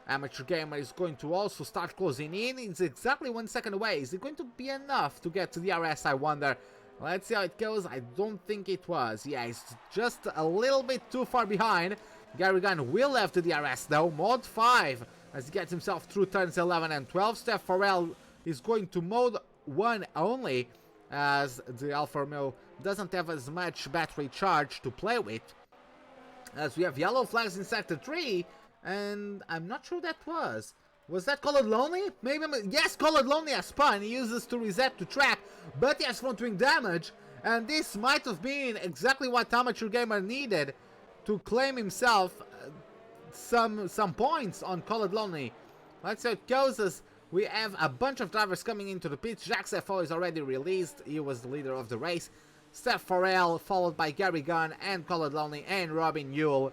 Amateur Gamer is going to also start closing in. It's exactly 1 second away. Is it going to be enough to get to DRS, I wonder? Let's see how it goes. I don't think it was. Yeah, it's just a little bit too far behind. Gary Gunn will have the DRS though. Mode 5 as he gets himself through turns 11 and 12. Steph Farrell is going to mode 1 only, as the Alfa Romeo doesn't have as much battery charge to play with. As we have yellow flags in sector 3, and I'm not sure that was. Was that Colored Lonely? Maybe, yes, Colored Lonely has spun. He uses to reset to track, but he has front wing damage, and this might have been exactly what Amateur Gamer needed to claim himself some points on Colored Lonely. Let's see how it goes, as we have a bunch of drivers coming into the pits. Jacques FO is already released. He was the leader of the race. Steph Farrell, followed by Gary Gunn and Colored Lonely and Robin Yule.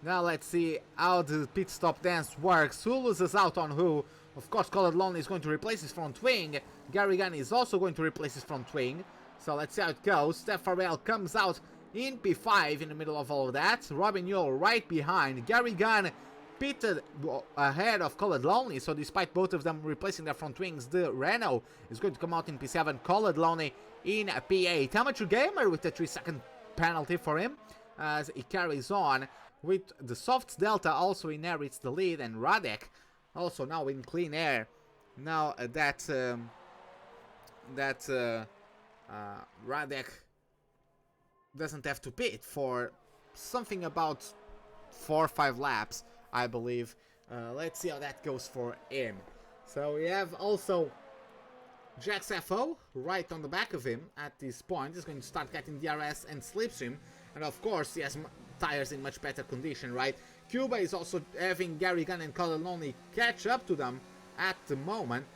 Now let's see how the pit stop dance works. Who loses out on who? Of course, Colored Lonely is going to replace his front wing. Gary Gunn is also going to replace his front wing. So let's see how it goes. Steph Farrell comes out in P5 in the middle of all of that. Robin Yule right behind. Gary Gunn pitted ahead of Colored Lonely, so despite both of them replacing their front wings, the Renault is going to come out in P7, Colored Lonely in P8. Amateur Gamer with a 3-second penalty for him as he carries on with the Softs. Delta also inherits the lead, and Radek also now in clean air. Now Radek doesn't have to pit for something about 4 or 5 laps, I believe. Let's see how that goes for him. So we have also Jax FO right on the back of him at this point. He's going to start getting DRS and slipstream, and of course he has tires in much better condition, right? Cuba is also having Gary Gunn and Colored Lonely catch up to them at the moment.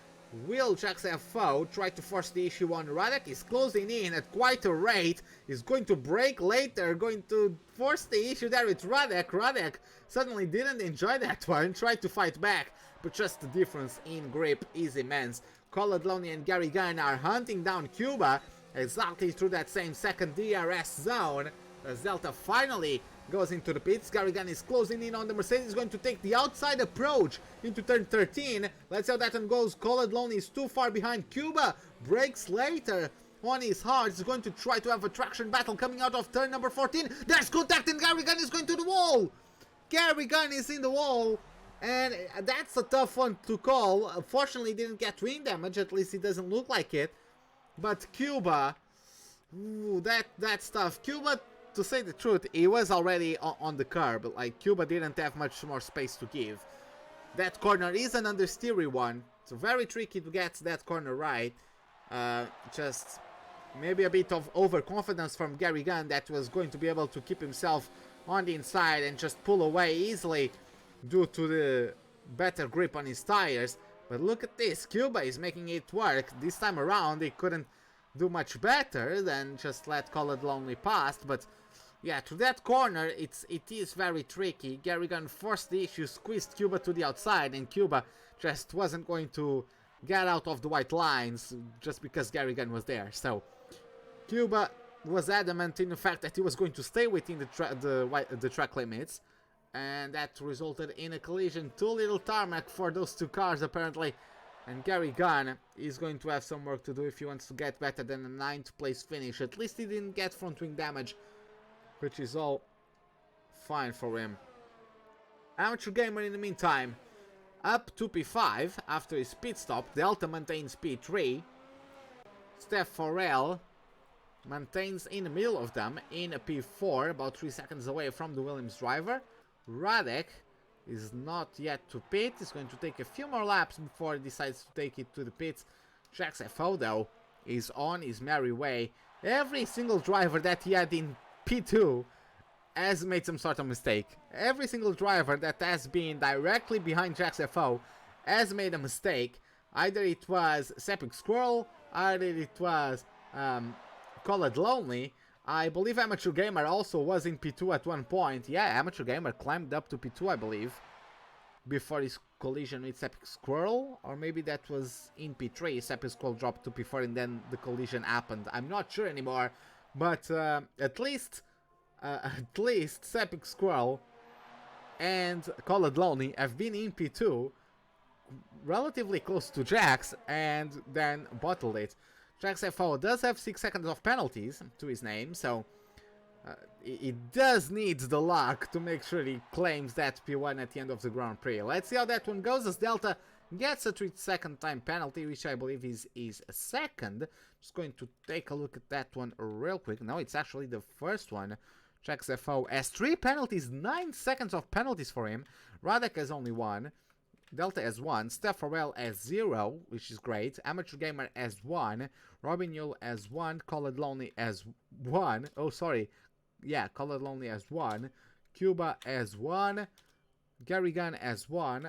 Will Jax FO try to force the issue on Radek? He's closing in at quite a rate. He's going to brake later, going to force the issue there with Radek. Radek suddenly didn't enjoy that one, tried to fight back, but just the difference in grip is immense. Colored Lonely and Gary Gunn are hunting down Cuba exactly through that same second DRS zone. As Delta finally goes into the pits. Gary Gunn is closing in on the Mercedes, going to take the outside approach into turn 13. Let's see how that one goes. Colored Lonely is too far behind. Cuba breaks later on his hard. He's going to try to have a traction battle coming out of turn number 14. There's contact and Gary Gunn is going to the wall. Gary Gunn is in the wall, and that's a tough one to call. Unfortunately, didn't get wing damage, at least it doesn't look like it. But Cuba, ooh, that's tough. Cuba, to say the truth, he was already on the curb. Like, Cuba didn't have much more space to give. That corner is an understeery one. It's very tricky to get that corner right. Just maybe a bit of overconfidence from Gary Gunn that was going to be able to keep himself on the inside and just pull away easily due to the better grip on his tires. But look at this, Cuba is making it work. This time around he couldn't do much better than just let Colored Lonely pass, but yeah, to that corner it is very tricky. Gary Gunn forced the issue, squeezed Cuba to the outside, and Cuba just wasn't going to get out of the white lines just because Gary Gunn was there. So Cuba was adamant in the fact that he was going to stay within the track limits, and that resulted in a collision. Too little tarmac for those two cars apparently, and Gary Gunn is going to have some work to do if he wants to get better than a 9th place finish. At least he didn't get front wing damage, which is all fine for him. Amateur Gamer in the meantime up to P5 after his pit stop. Delta maintains P3. Steph Farrell maintains in the middle of them in P4, about 3 seconds away from the Williams driver. Radek is not yet to pit. He's going to take a few more laps before he decides to take it to the pits. Jax FO though is on his merry way. Every single driver that he had in P2 has made some sort of mistake. Every single driver that has been directly behind Jax FO has made a mistake. Either it was Sepic Squirrel, either it was Colored Lonely. I believe Amateur Gamer also was in P2 at one point. Yeah, Amateur Gamer climbed up to P2, I believe, before his collision with Sepic Squirrel. Or maybe that was in P3. Sepic Squirrel dropped to P4 and then the collision happened. I'm not sure anymore. But at least Sepic Squirrel and Colored Lonely have been in P2 relatively close to Jax and then bottled it. Jax FO does have 6 seconds of penalties to his name, so it does need the luck to make sure he claims that P1 at the end of the Grand Prix. Let's see how that one goes as Delta gets a 3-second time penalty, which I believe is a second. Just going to take a look at that one real quick. No, it's actually the first one. Jax FO has 3 penalties, 9 seconds of penalties for him. Radek has only 1. Delta has 1, Steph Farrell has 0, which is great. Amateur Gamer has 1, Robin Yule has 1, Colored Lonely has 1. Oh, sorry. Yeah, Colored Lonely has 1. Cuba has 1. Gary Gunn has 1.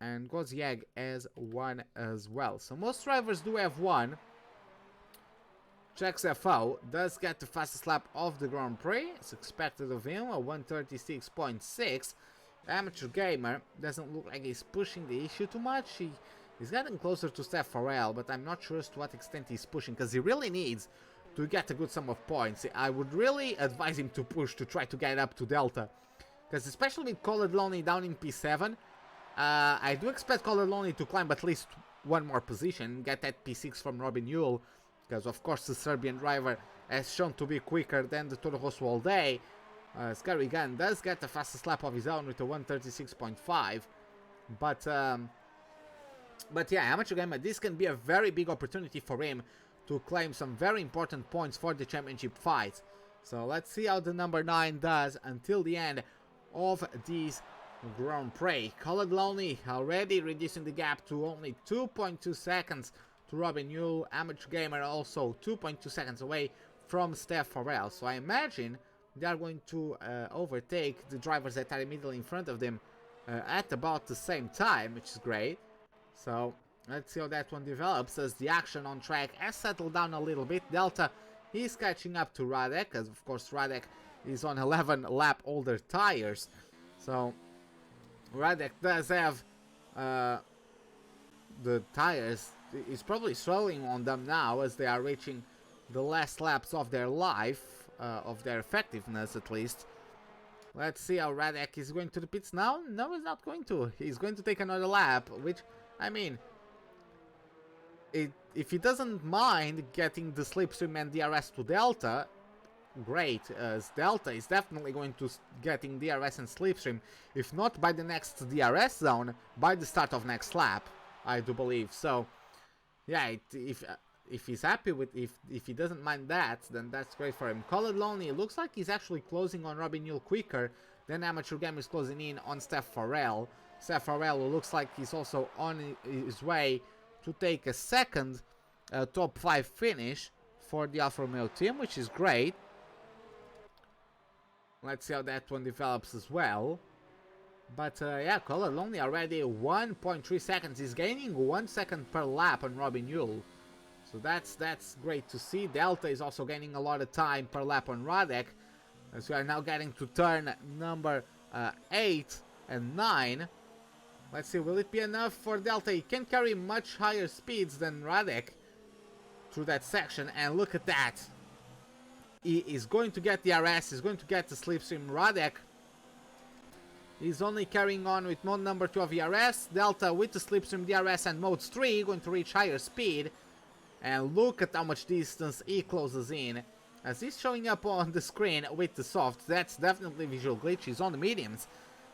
And Goziag has 1 as well. So most drivers do have 1. Jax FO does get the fastest lap of the Grand Prix. It's expected of him, a 136.6. Amateur Gamer doesn't look like he's pushing the issue too much. He's getting closer to Steph Farrell, but I'm not sure as to what extent he's pushing, because he really needs to get a good sum of points. I would really advise him to push to try to get up to Delta, because especially with Colored Lonely down in P7, I do expect Colored Lonely to climb at least one more position, get that P6 from Robin Yule, because of course the Serbian driver has shown to be quicker than the Toro Rosso all day. Scary Gun does get the fastest lap of his own with a 136.5, but yeah, Amateur Gamer, this can be a very big opportunity for him to claim some very important points for the championship fight. So let's see how the number 9 does until the end of this Grand Prix. Colored Lonely already reducing the gap to only 2.2 seconds to Robin Yule. Amateur Gamer also 2.2 seconds away from Steph Farrell. So I imagine they are going to overtake the drivers that are immediately in front of them at about the same time, which is great. So let's see how that one develops as the action on track has settled down a little bit. Delta is catching up to Radek, as of course Radek is on 11 lap older tires. So Radek does have the tires. He's probably struggling on them now as they are reaching the last laps of their life. Of their effectiveness at least. Let's see how Radek is going to the pits now. No, he's not going to. He's going to take another lap, which, I mean, if he doesn't mind getting the slipstream and DRS to Delta, great, as Delta is definitely going to getting DRS and slipstream, if not by the next DRS zone, by the start of next lap, I do believe. So, yeah, if he's happy with, if he doesn't mind that, then that's great for him. Colored Lonely looks like he's actually closing on Robin Yule quicker than Amateur Gamer is closing in on Steph Farrell. Steph Farrell looks like he's also on his way to take a second top 5 finish for the Alfa Romeo team, which is great. Let's see how that one develops as well. But yeah, Colored Lonely already 1.3 seconds. He's gaining 1 second per lap on Robin Yule. So that's great to see. Delta is also gaining a lot of time per lap on Radek, as we are now getting to turn number 8 and 9. Let's see, will it be enough for Delta? He can carry much higher speeds than Radek through that section, and look at that. He is going to get the RS, he's going to get the slipstream. Radek is only carrying on with mode number 2 of ERS. Delta with the slipstream DRS and mode 3 going to reach higher speed. And look at how much distance he closes in, as he's showing up on the screen with the softs. That's definitely visual glitch. He's on the mediums.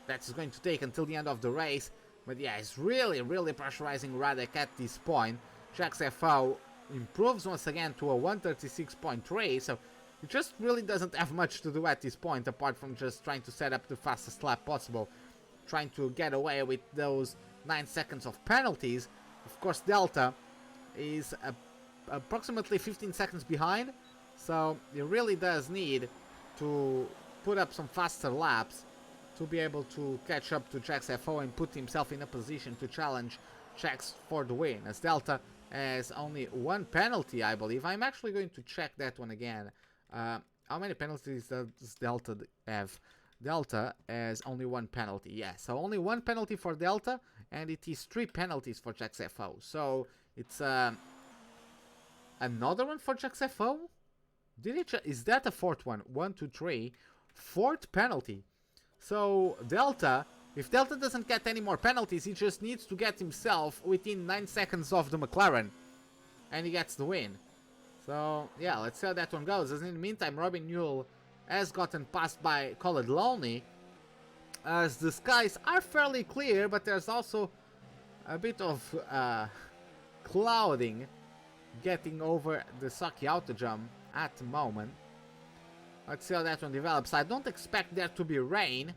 That's going to take until the end of the race. But yeah, he's really pressurizing Radek at this point. Jax FO improves once again to a 136.3, so He just really doesn't have much to do at this point, apart from just trying to set up the fastest lap possible, trying to get away with those 9 seconds of penalties. Of course, Delta is approximately 15 seconds behind, so he really does need to put up some faster laps to be able to catch up to Jax FO and put himself in a position to challenge Jax for the win, as Delta has only 1 penalty, I believe. I'm actually going to check that one again. How many penalties does Delta have? Delta has only 1 penalty, yeah, so only 1 penalty for Delta, and it is 3 penalties for Jax FO. So it's another one for Jax FO? Is that a 4th one? 1, 2, 3. 4th penalty. So Delta, if Delta doesn't get any more penalties, he just needs to get himself within 9 seconds of the McLaren, and he gets the win. So yeah, let's see how that one goes. As in the meantime, Robin Newell has gotten passed by Colored Lonely, as the skies are fairly clear, but there's also a bit of clouding getting over the Saki Autodrome at the moment. Let's see how that one develops. I don't expect there to be rain.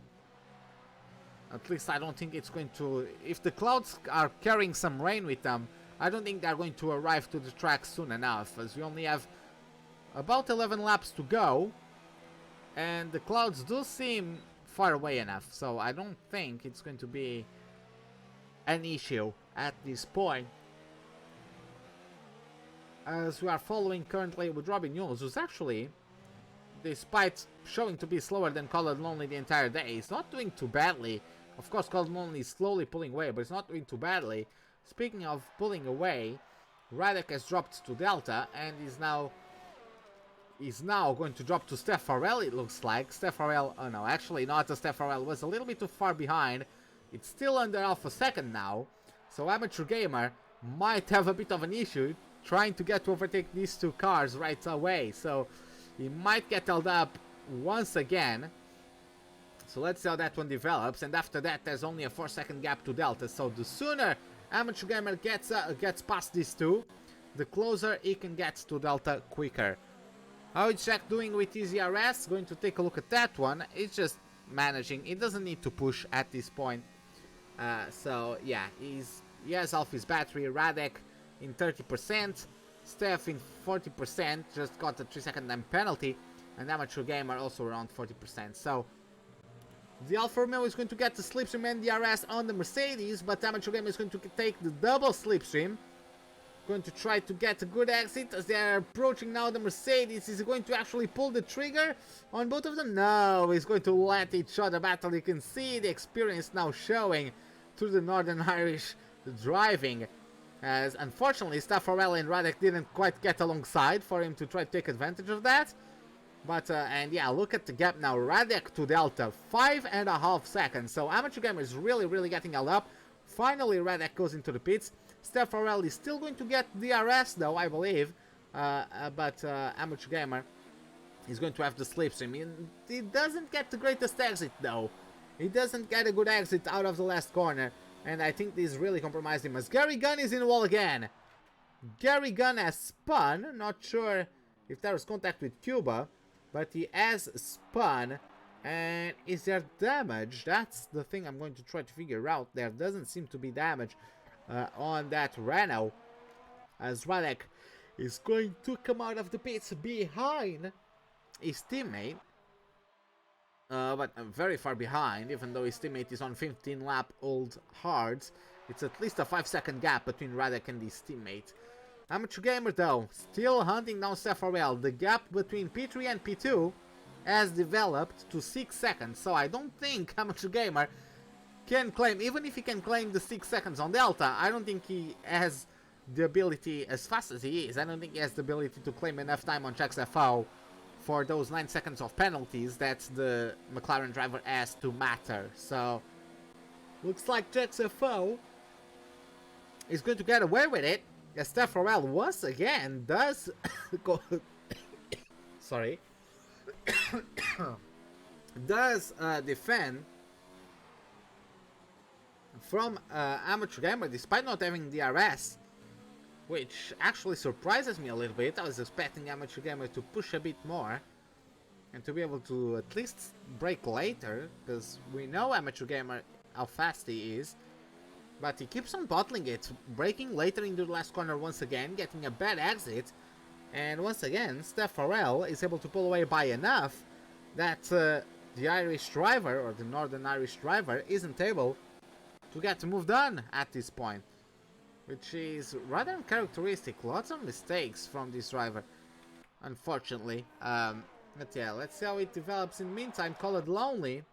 At least I don't think it's going to... If the clouds are carrying some rain with them, I don't think they're going to arrive to the track soon enough, as we only have about 11 laps to go, and the clouds do seem far away enough, so I don't think it's going to be an issue at this point. As we are following currently with Robin Newell, who's actually, despite showing to be slower than Colored Lonely the entire day, he's not doing too badly. Of course, Colored Lonely is slowly pulling away, but he's not doing too badly. Speaking of pulling away, Radek has dropped to Delta and is now going to drop to Steph Farrell, it looks like. Steph Farrell, oh no, actually not. Steph Farrell was a little bit too far behind. It's still under half a second now, so Amateur Gamer might have a bit of an issue trying to get to overtake these two cars right away, so he might get held up once again. So let's see how that one develops, and after that there's only a 4-second gap to Delta, so the sooner Amateur Gamer gets past these two, the closer he can get to Delta quicker. How is Jack doing with his ERS? Going to take a look at that one. It's just managing. He doesn't need to push at this point. So yeah, he has half his battery. Radek in 30%, Steph in 40%, just got a 3-second time penalty, and Amateur Gamer also around 40%. So the Alfa Romeo is going to get the slipstream and DRS on the Mercedes, but Amateur Gamer is going to take the double slipstream. Going to try to get a good exit as they are approaching now the Mercedes. Is he going to actually pull the trigger on both of them? No, he's going to let each other battle. You can see the experience now showing through the Northern Irish driving. As unfortunately, Staffarelli and Radek didn't quite get alongside for him to try to take advantage of that. But, and yeah, look at the gap now. Radek to Delta, 5.5 seconds. So Amateur Gamer is really getting held up. Finally, Radek goes into the pits. Staffarelli is still going to get DRS though, I believe. But Amateur Gamer is going to have the slipstream. He doesn't get the greatest exit though. He doesn't get a good exit out of the last corner. And I think this really compromised him, as Gary Gunn is in the wall again. Gary Gunn has spun. Not sure if there was contact with Cuba, but he has spun. And is there damage? That's the thing I'm going to try to figure out. There doesn't seem to be damage on that Renault, as Radek is going to come out of the pits behind his teammate. But very far behind, even though his teammate is on 15 lap old hards. It's at least a 5-second gap between Radek and his teammate. Amateur Gamer though, still hunting down Staffarel. The gap between P3 and P2 has developed to 6 seconds, so I don't think Amateur Gamer can claim, even if he can claim the 6 seconds on Delta, I don't think he has the ability, as fast as he is, I don't think he has the ability to claim enough time on Jax FO for those 9 seconds of penalties that the McLaren driver has to matter. So, looks like Jax FO is going to get away with it, as Staffarel once again does go sorry does defend from Amateur Gamer despite not having DRS, which actually surprises me a little bit. I was expecting Amateur Gamer to push a bit more, and to be able to at least break later, because we know Amateur Gamer how fast he is. But he keeps on bottling it, breaking later into the last corner once again, getting a bad exit. And once again, Steph Farrell is able to pull away by enough that the Irish driver, or the Northern Irish driver, isn't able to get moved on at this point. Which is rather uncharacteristic. Lots of mistakes from this driver, unfortunately. But yeah, let's see how it develops. In the meantime, Call It Lonely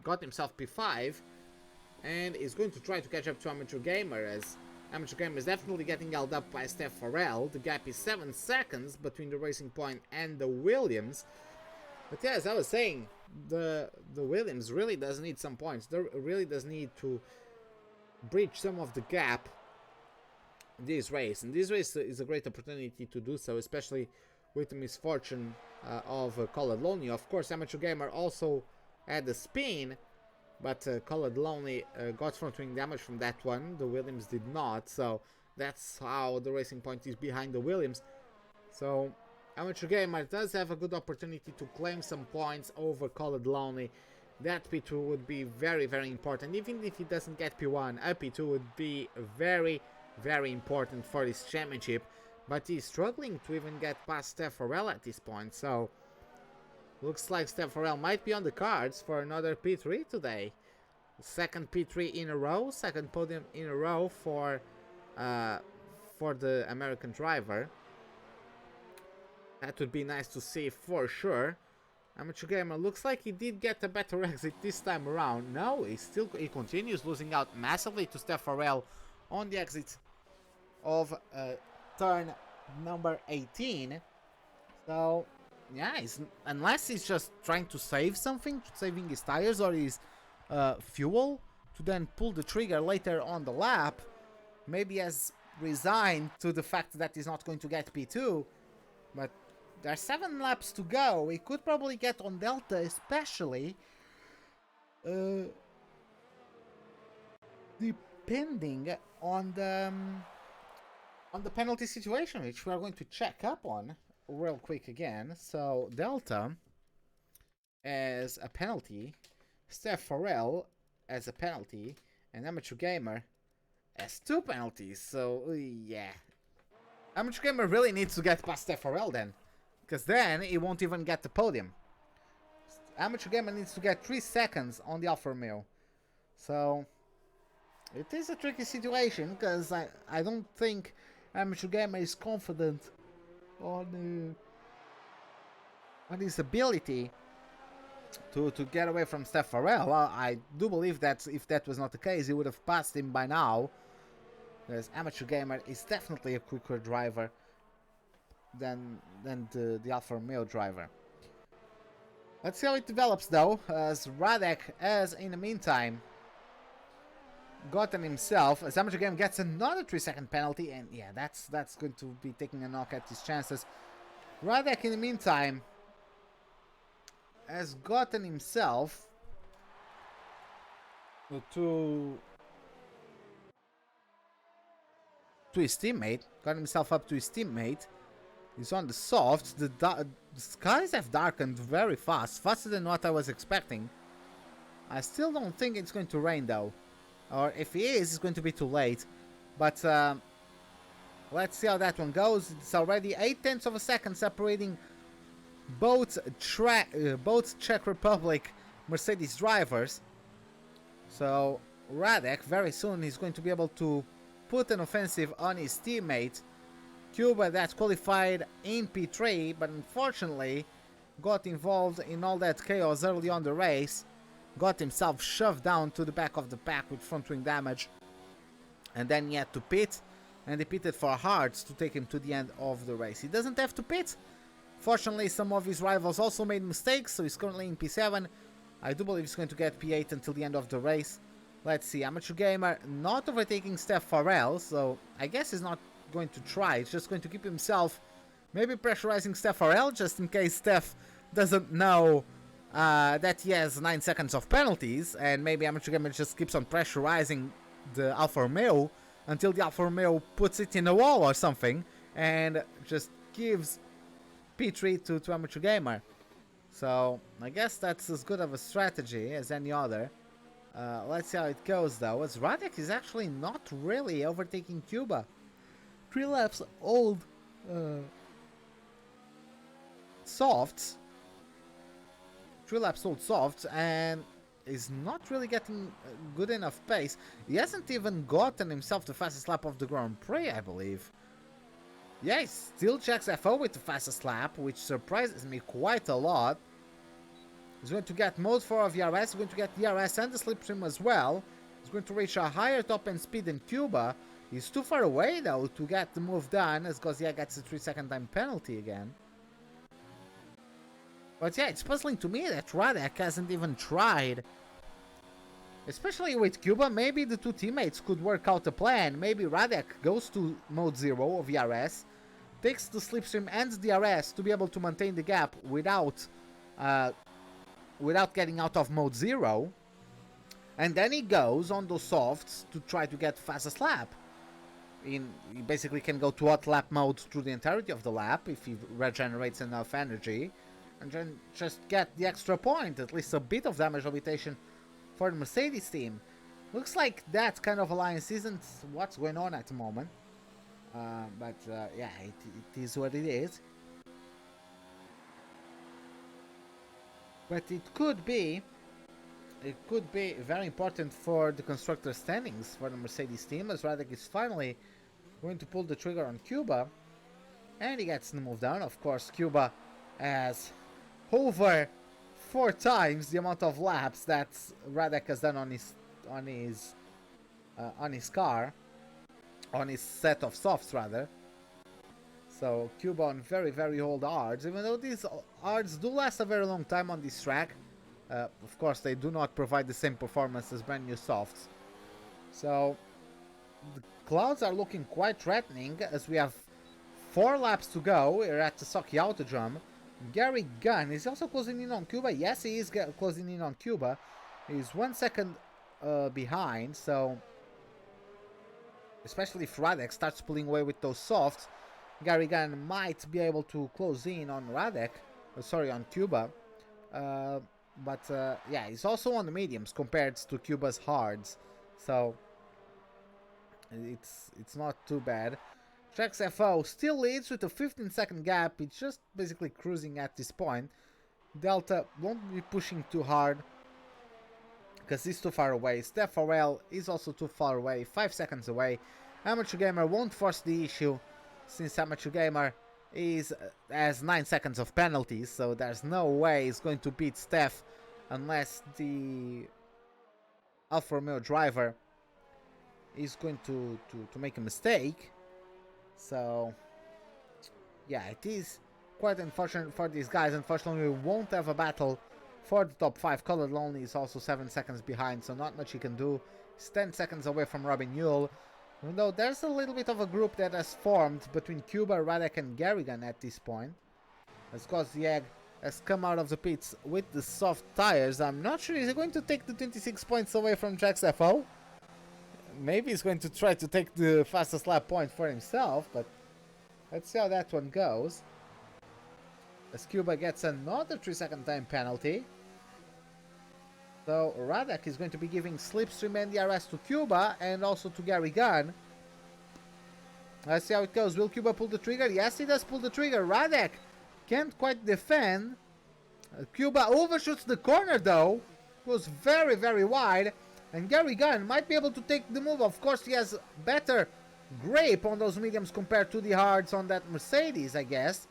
got himself P5 and is going to try to catch up to Amateur Gamer, as Amateur Gamer is definitely getting held up by Steph Farrell. The gap is 7 seconds between the Racing Point and the Williams. But yeah, as I was saying, the Williams really does need some points. There really does need to breach some of the gap this race, and this race is a great opportunity to do so, especially with the misfortune of Call It Lonely. Of course, Amateur Gamer also had the spin, but Call It Lonely got front wing damage from that one. The Williams did not, so that's how the Racing Point is behind the Williams. So Amateur Gamer does have a good opportunity to claim some points over Call It Lonely. That P2 would be very, very important. Even if he doesn't get P1, a P2 would be very, very important for this championship. But he's struggling to even get past Steph Farrell at this point. So looks like Steph Farrell might be on the cards for another P3 today. Second P3 in a row, second podium in a row for the American driver. That would be nice to see for sure. Amateur Gamer looks like he did get a better exit this time around. No, he continues losing out massively to Steph Farrell on the exit of turn number 18. So yeah, unless he's just trying to save something, saving his tires or his fuel to then pull the trigger later on the lap, maybe has resigned to the fact that he's not going to get P2. But there's 7 laps to go. He could probably get on Delta, especially depending on the penalty situation, which we are going to check up on real quick again. So Delta as a penalty, Steph Farrell as a penalty, and Amateur Gamer as 2 penalties. So yeah, Amateur Gamer really needs to get past Steph Farrell then, because then he won't even get the podium. Amateur Gamer needs to get 3 seconds on the Alfa Romeo. So it is a tricky situation, because I don't think Amateur Gamer is confident on his ability to get away from Steph Farrell. I do believe that if that was not the case, he would have passed him by now, because Amateur Gamer is definitely a quicker driver than the Alfa Romeo driver. Let's see how it develops though, as Radek has in the meantime gotten himself, as Amateur Gamer gets another 3-second penalty, and yeah, that's going to be taking a knock at his chances. Radek in the meantime has gotten himself to his teammate, got himself up to his teammate. He's on the softs. The skies have darkened very fast, faster than what I was expecting. I still don't think it's going to rain though, or if it is, it's going to be too late. But let's see how that one goes. It's already 0.8 of a second separating both Czech Republic Mercedes drivers. So Radek very soon is going to be able to put an offensive on his teammate Cuba, that qualified in P3, but unfortunately got involved in all that chaos early on the race, got himself shoved down to the back of the pack with front wing damage, and then he had to pit, and he pitted for hards to take him to the end of the race. He doesn't have to pit. Fortunately, some of his rivals also made mistakes, so he's currently in P7. I do believe he's going to get P8 until the end of the race. Let's see, Amateur Gamer not overtaking Steph Farrell, so I guess he's not going to try. He's just going to keep himself maybe pressurizing Steph Farrell, just in case Steph doesn't know that he has 9 seconds of penalties, and maybe Amateur Gamer just keeps on pressurizing the Alfa Romeo until the Alfa Romeo puts it in a wall or something, and just gives P3 to Amateur Gamer. So I guess that's as good of a strategy as any other. Let's see how it goes though, as Radek is actually not really overtaking Cuba. 3 laps old softs. 3 laps old softs, and is not really getting good enough pace. He hasn't even gotten himself the fastest lap of the Grand Prix, I believe. Yeah, he still checks FO with the fastest lap, which surprises me quite a lot. He's going to get mode 4 of ERS, he's going to get ERS and the slipstream as well. He's going to reach a higher top end speed than Cuba. He's too far away though to get the move done, as Gozia gets a 3-second time penalty again. But yeah, it's puzzling to me that Radek hasn't even tried. Especially with Cuba, maybe the two teammates could work out a plan. Maybe Radek goes to mode 0 of ERS, takes the slipstream and the DRS to be able to maintain the gap without getting out of mode 0. And then he goes on those softs to try to get fastest lap. He basically can go to hot lap mode through the entirety of the lap if he regenerates enough energy. And then just get the extra point, at least a bit of damage limitation for the Mercedes team. Looks like that kind of alliance isn't what's going on at the moment. But yeah, it is what it is. But it could be very important for the constructor standings for the Mercedes team, as Radek is finally going to pull the trigger on Cuba. And he gets the move down. Of course, Cuba has over 4 times the amount of laps that Radek has done on his car, on his set of softs rather. So Cuba on very, very old hards, even though these hards do last a very long time on this track. Of course, they do not provide the same performance as brand new softs. So the clouds are looking quite threatening, as we have 4 laps to go. We're at the Sochi Autodrome. Gary Gunn is also closing in on Cuba. Yes, he is closing in on Cuba. He's 1 second behind, so especially if Radek starts pulling away with those softs, Gary Gunn might be able to close in on on Cuba. But yeah, he's also on the mediums compared to Cuba's hards, so it's not too bad. Trex FO still leads with a 15-second gap. It's just basically cruising at this point. Delta won't be pushing too hard because he's too far away. Steph Farrell is also too far away, 5 seconds away. Amateur Gamer won't force the issue, since Amateur Gamer has 9 seconds of penalties, so there's no way he's going to beat Steph unless the Alfa Romeo driver is going to make a mistake. So yeah, it is quite unfortunate for these guys. Unfortunately, we won't have a battle for the top 5. Color Lonely is also 7 seconds behind, so not much he can do. He's 10 seconds away from Robin Yule. Even though there's a little bit of a group that has formed between Cuba, Radek and Garrigan at this point. As Kozieg has come out of the pits with the soft tires. I'm not sure he's going to take the 26 points away from Jax FO. Maybe he's going to try to take the fastest lap point for himself, but let's see how that one goes. As Cuba gets another 3-second time penalty. So Radek is going to be giving slipstream and DRS to Cuba and also to Gary Gunn. Let's see how it goes. Will Cuba pull the trigger? Yes, he does pull the trigger. Radek can't quite defend. Cuba overshoots the corner though. Goes very, very wide. And Gary Gunn might be able to take the move. Of course, he has better grip on those mediums compared to the hards on that Mercedes, I guess.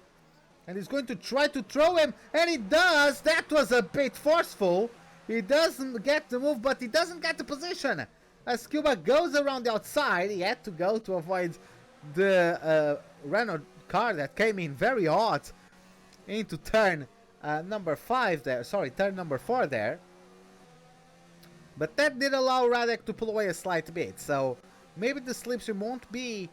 And he's going to try to throw him. And he does. That was a bit forceful. He doesn't get the move, but he doesn't get the position. As Cuba goes around the outside, he had to go to avoid the Renault car that came in very hot into turn number 5 there. Sorry, turn number 4 there. But that did allow Radek to pull away a slight bit. So maybe the slipstream won't be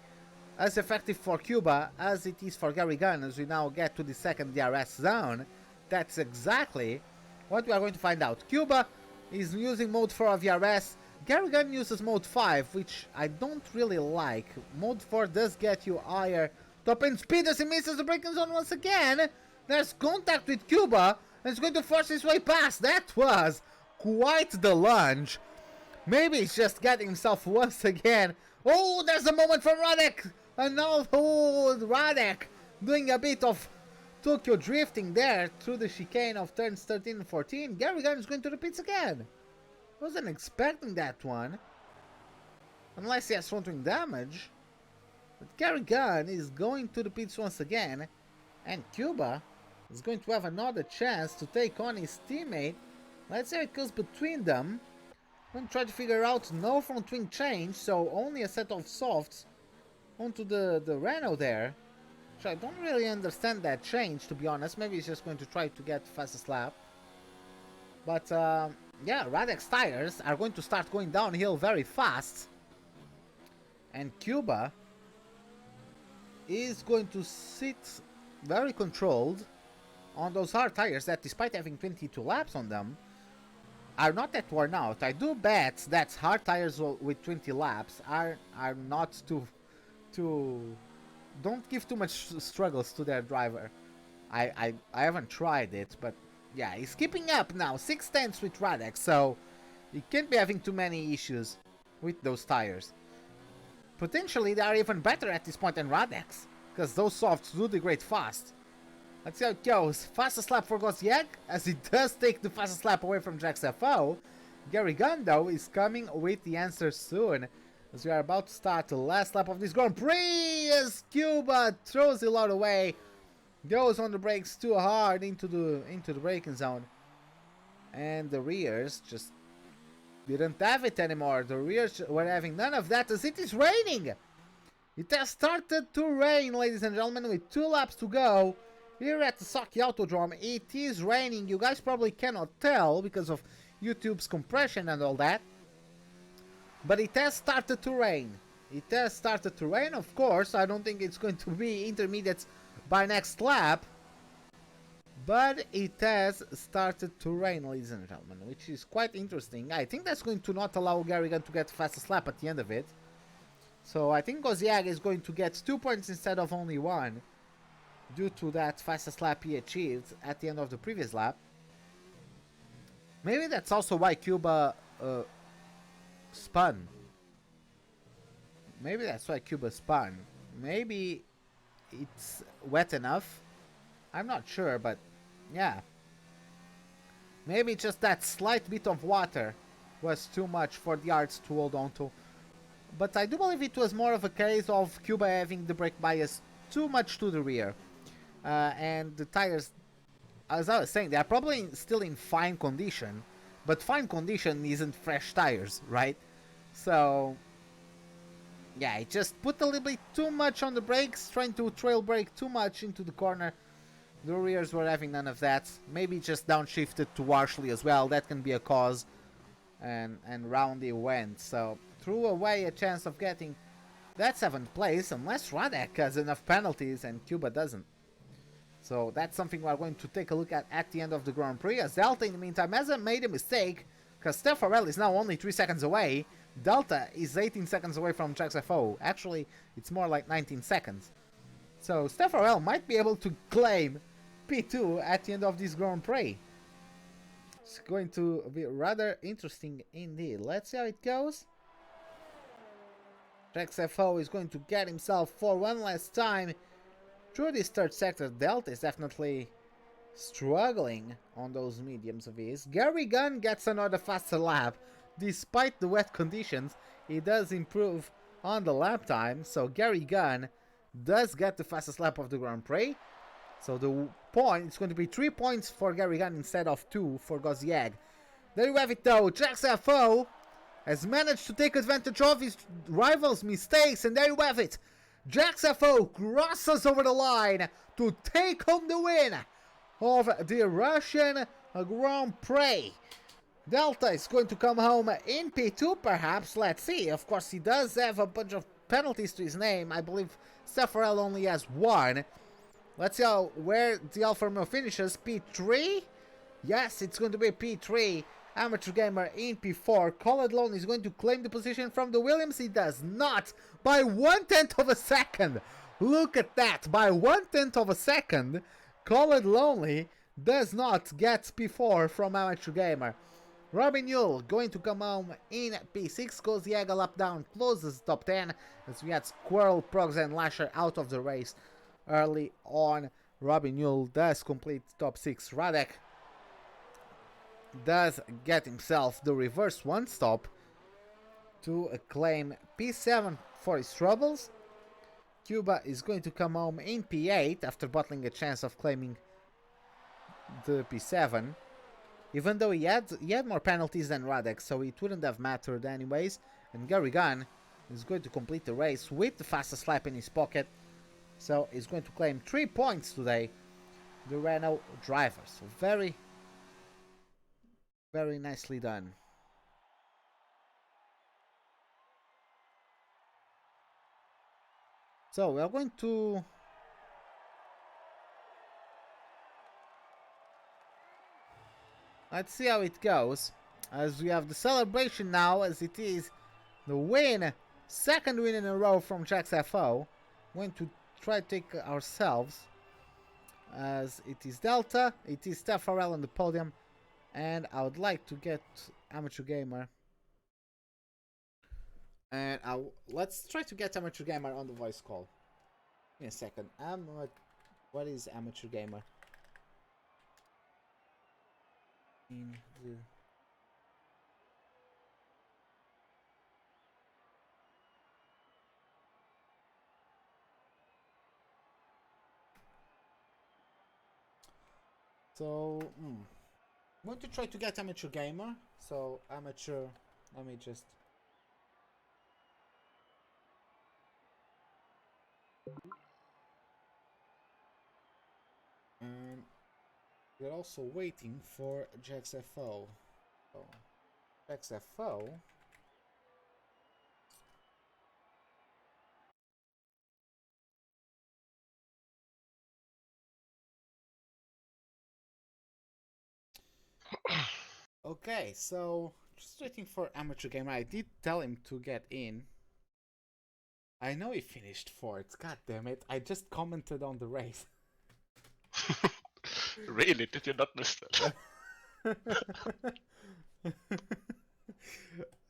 as effective for Cuba as it is for Gary Gunn as we now get to the second DRS zone. That's exactly what we are going to find out. Cuba is using mode 4 of DRS. Gary Gunn uses mode 5, which I don't really like. Mode 4 does get you higher top end speed as he misses the braking zone once again. There's contact with Cuba, and is going to force his way past. That was quite the lunge. Maybe he's just getting himself once again. Oh, there's a moment from Radek. And now, oh, Radek doing a bit of Tokyo drifting there through the chicane of turns 13 and 14. Gary Gunn is going to the pits again. Wasn't expecting that one. Unless he has front wing damage. But Gary Gunn is going to the pits once again. And Cuba is going to have another chance to take on his teammate. Let's see how it goes between them. I'm going to try to figure out no front wing change, so only a set of softs onto the Renault there. So I don't really understand that change, to be honest. Maybe he's just going to try to get fastest lap. But yeah, Radek's tires are going to start going downhill very fast. And Cuba is going to sit very controlled on those hard tires that, despite having 22 laps on them, are not that worn out. I do bet that hard tires with 20 laps are not too don't give too much struggles to their driver. I haven't tried it, but yeah, he's keeping up now. 6/10 with Radek, so he can't be having too many issues with those tires. Potentially they are even better at this point than Radek's, because those softs do degrade fast. Let's see how it goes. Fastest lap for Gosjek, as he does take the fastest lap away from Jax FO. Gary Gunn, though, is coming with the answer soon, as we are about to start the last lap of this Grand Prix, as Cuba throws the lot away, goes on the brakes too hard into the braking zone, and the rears just didn't have it anymore. The rears were having none of that, as it is raining. It has started to rain, ladies and gentlemen, with 2 laps to go. Here at the Saki Autodrome, it is raining. You guys probably cannot tell because of YouTube's compression and all that. But it has started to rain. It has started to rain, of course. I don't think it's going to be intermediates by next lap. But it has started to rain, ladies and gentlemen, which is quite interesting. I think that's going to not allow Gary Gunn to get the fastest lap at the end of it. So I think Gosjek is going to get 2 points instead of only 1. Due to that fastest lap he achieved at the end of the previous lap. Maybe that's also why Cuba spun. Maybe that's why Cuba spun. Maybe it's wet enough. I'm not sure, but yeah. Maybe just that slight bit of water was too much for the arts to hold on to. But I do believe it was more of a case of Cuba having the brake bias too much to the rear. And the tires, as I was saying, they are probably still in fine condition, but fine condition isn't fresh tires, right? So yeah, it just put a little bit too much on the brakes, trying to trail brake too much into the corner. The rears were having none of that. Maybe just downshifted too harshly as well. That can be a cause. And round he went. So threw away a chance of getting that 7th place, unless Radek has enough penalties and Cuba doesn't. So that's something we're going to take a look at the end of the Grand Prix, as Delta in the meantime hasn't made a mistake, because Steph Farrell is now only 3 seconds away. Delta is 18 seconds away from Jax FO. Actually, it's more like 19 seconds. So Steph Farrell might be able to claim P2 at the end of this Grand Prix. It's going to be rather interesting indeed. Let's see how it goes. Jax FO is going to get himself for one last time through this third sector. Delta is definitely struggling on those mediums of his. Gary Gunn gets another faster lap. Despite the wet conditions, he does improve on the lap time. So Gary Gunn does get the fastest lap of the Grand Prix. So the point is going to be 3 points for Gary Gunn instead of 2 for Gosjek. There you have it though. Jax FO has managed to take advantage of his rival's mistakes, and there you have it. Jax FO crosses over the line to take home the win of the Russian Grand Prix. Delta is going to come home in P2 perhaps. Let's see. Of course, he does have a bunch of penalties to his name. I believe Stefarel only has 1. Let's see where the Alfa Romeo finishes. P3? Yes, it's going to be P3. Amateur Gamer in P4. Khaled Lone is going to claim the position from the Williams. He does not. By 1/10 of a second. Look at that. By 1/10 of a second, Khaled Lonely does not get P4 from Amateur Gamer. Robin Yule going to come home in P6, goes the Eagle up down, closes top 10 as we had Squirrel, Progs and Lasher out of the race early on. Robin Yule does complete top 6. Radek does get himself the reverse one stop to claim P7 for his troubles. Cuba is going to come home in P8 after bottling a chance of claiming the P7. Even though he had more penalties than Radek, so it wouldn't have mattered anyways. And Gary Gunn is going to complete the race with the fastest lap in his pocket. So he's going to claim 3 points today, the Renault driver. So very, very nicely done. So we are going to let's see how it goes, as we have the celebration now, as it is the win, second win in a row from Jax FO. Going to try to take ourselves, as it is Delta, it is Steph Farrell on the podium, and I would like to get Amateur Gamer. And let's try to get Amateur Gamer on the voice call. In a second. What is Amateur Gamer? In the So, I'm going to try to get Amateur Gamer. So, Amateur, let me just... And we're also waiting for JaxFO. So, JaxFO... Okay, so just waiting for Amateur Gamer. I did tell him to get in. I know he finished fourth. God damn it! I just commented on the race. Really? Did you not miss that?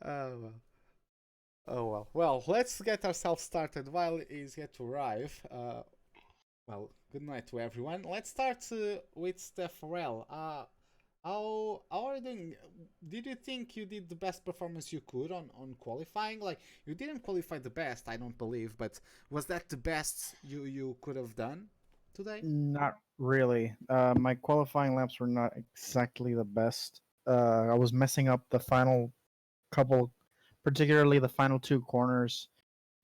Oh well. Oh well. Well, let's get ourselves started while he's yet to arrive. Well, good night to everyone. Let's start with Steph Farrell. How are you doing? Did you think you did the best performance you could on qualifying? Like, you didn't qualify the best, I don't believe, but was that the best you could have done today? Not really. My qualifying laps were not exactly the best. I was messing up the final couple, particularly the final 2 corners,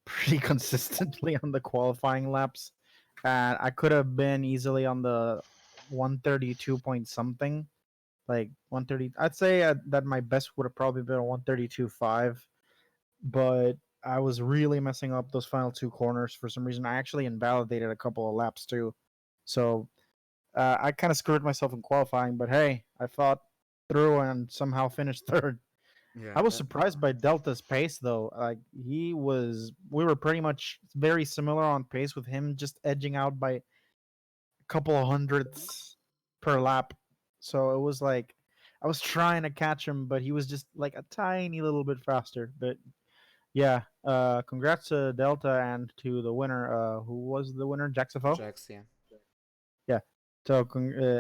pretty consistently on the qualifying laps. And I could have been easily on the 132 point something, like 130. I'd say that my best would have probably been a 132.5, but I was really messing up those final 2 corners for some reason. I actually invalidated a couple of laps too. So I kind of screwed myself in qualifying, but hey, I fought through and somehow finished third. Yeah, I was surprised by Delta's pace though. Like we were pretty much very similar on pace, with him just edging out by a couple of hundredths per lap. So it was like I was trying to catch him, but he was just like a tiny little bit faster. But yeah, congrats to Delta and to the winner. Who was the winner? Jaxafo? Jax, yeah. Yeah. So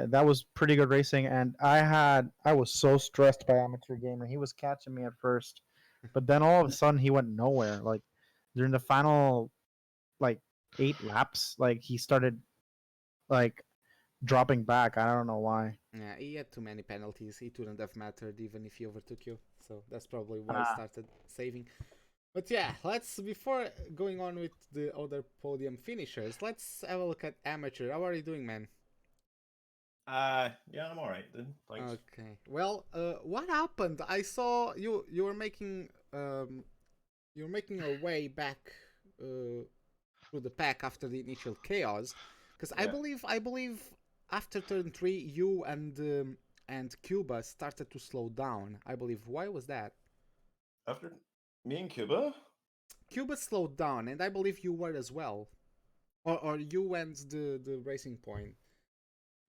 that was pretty good racing, and I was so stressed by Amateur Gamer. He was catching me at first, but then all of a sudden he went nowhere. Like during the final, like 8 laps, like he started like dropping back. I don't know why. Yeah, he had too many penalties. It wouldn't have mattered even if he overtook you. So that's probably why he started saving. But yeah, before going on with the other podium finishers, let's have a look at Amateur. How are you doing, man? Yeah, I'm alright then. Thanks. Okay. Well, what happened? I saw you were making your way back through the pack after the initial chaos, because Yeah. I believe after turn 3 you and Cuba started to slow down. I believe. Why was that? After me and Cuba? Cuba slowed down, and I believe you were as well, or you went the racing point.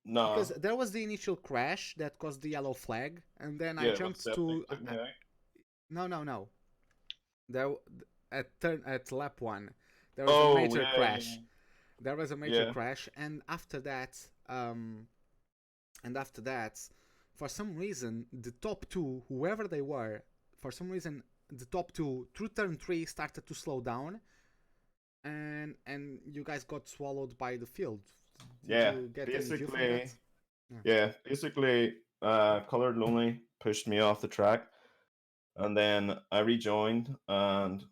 No. Because there was the initial crash that caused the yellow flag, and then I Yeah, jumped when to. Septic took me out. No. There at lap 1, there was a Oh, major yeah, crash. There was a major Yeah. crash, and after that, for some reason, the top two, whoever they were, for some reason, the top two through turn 3 started to slow down, and you guys got swallowed by the field. Did Yeah, you get any view from that? basically, yeah, basically, Colored Lonely pushed me off the track, and then I rejoined and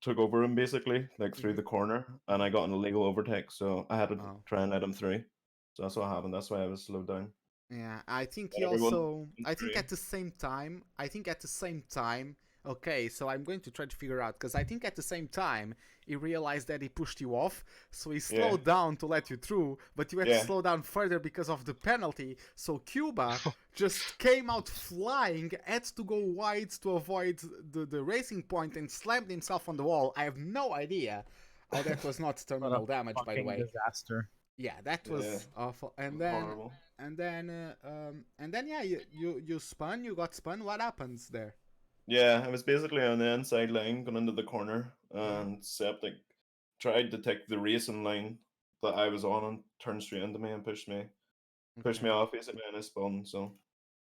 took over him basically, like through the corner, and I got an illegal overtake, so I had to Oh. try and let him through. So that's what happened. That's why I was slowed down. Yeah, I think he Everyone also. I think through. at the same time. Okay, so I'm going to try to figure out because I think at the same time he realized that he pushed you off, so he slowed down to let you through, but you had to slow down further because of the penalty. So Cuba just came out flying, had to go wide to avoid the racing point, and slammed himself on the wall. I have no idea how that was not terminal damage, by the way. Disaster. Yeah, that was awful. And then Horrible. and then yeah, you spun, you got spun. What happens there? Yeah, I was basically on the inside line going into the corner, and Septic tried to take the racing line that I was on and turned straight into me and pushed me off basically, and I spun. So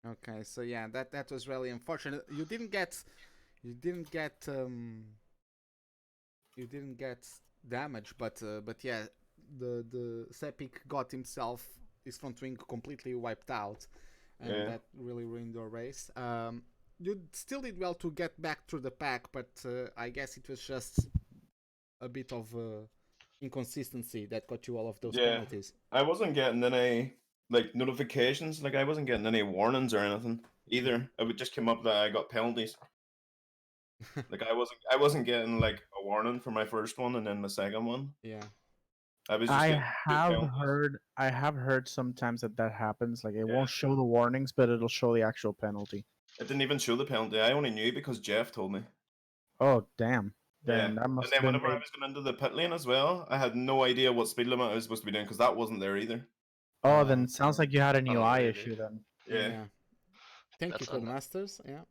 Okay, so yeah, that was really unfortunate. You didn't get damage, but yeah, the Sepik got his front wing completely wiped out, and that really ruined your race. You still did well to get back through the pack, but I guess it was just a bit of inconsistency that got you all of those penalties. I wasn't getting any like notifications, like I wasn't getting any warnings or anything either. It would just come up that I got penalties. Like I wasn't getting like a warning for my first one and then the second one. Yeah. I was just getting I have heard sometimes that happens. Like it won't show the warnings, but it'll show the actual penalty. It didn't even show the penalty. I only knew because Jeff told me. Oh damn! Then that And must then have been. whenever I was going into the pit lane as well, I had no idea what speed limit I was supposed to be doing because that wasn't there either. Oh, then it sounds like you had an UI really? issue then. Yeah. Thank That's you, Codemasters. Yeah.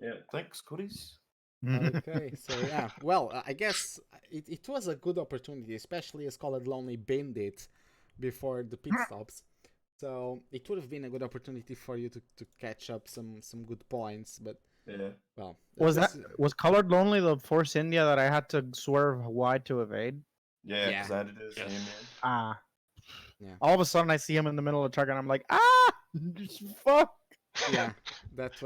Yeah. Thanks, Codies. Okay, so yeah, well, I guess it was a good opportunity, especially as Colored Lonely binned it before the pit stops. So it would have been a good opportunity for you to catch up some good points, but well, was Colored Lonely the Force India that I had to swerve wide to evade? Yeah, because I had to do the same. Ah. Yeah. All of a sudden, I see him in the middle of the truck, and I'm like, fuck. Yeah, that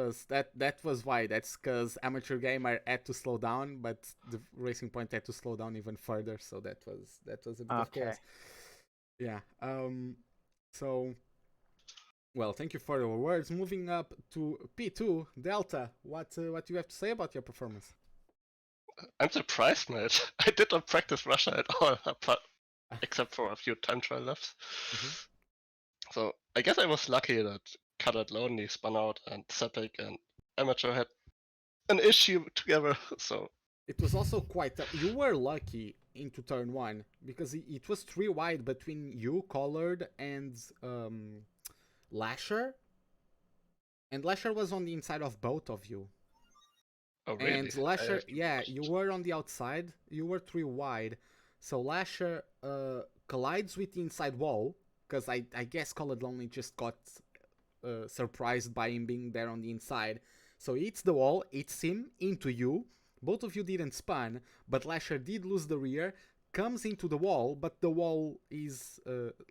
was why. That's because Amateur Gamer had to slow down, but the Racing Point had to slow down even further. So that was a bit of chaos. Yeah. So, well, thank you for your words. Moving up to P2 Delta. What do you have to say about your performance? I'm surprised, mate. I did not practice Russia at all, except for a few time trial laps. So I guess I was lucky that Colored Lonely spun out and Sepik and Amateur had an issue together. So it was also quite. You were lucky into turn 1 because it was 3 wide between you, Colored, and Lasher. And Lasher was on the inside of both of you. Oh, really? And Lasher, yeah, you were on the outside. You were 3 wide. So Lasher collides with the inside wall, because I guess Colored Lonely just got surprised by him being there on the inside. So he hits the wall, hits him, into you. Both of you didn't spun, but Lasher did lose the rear, comes into the wall, but the wall is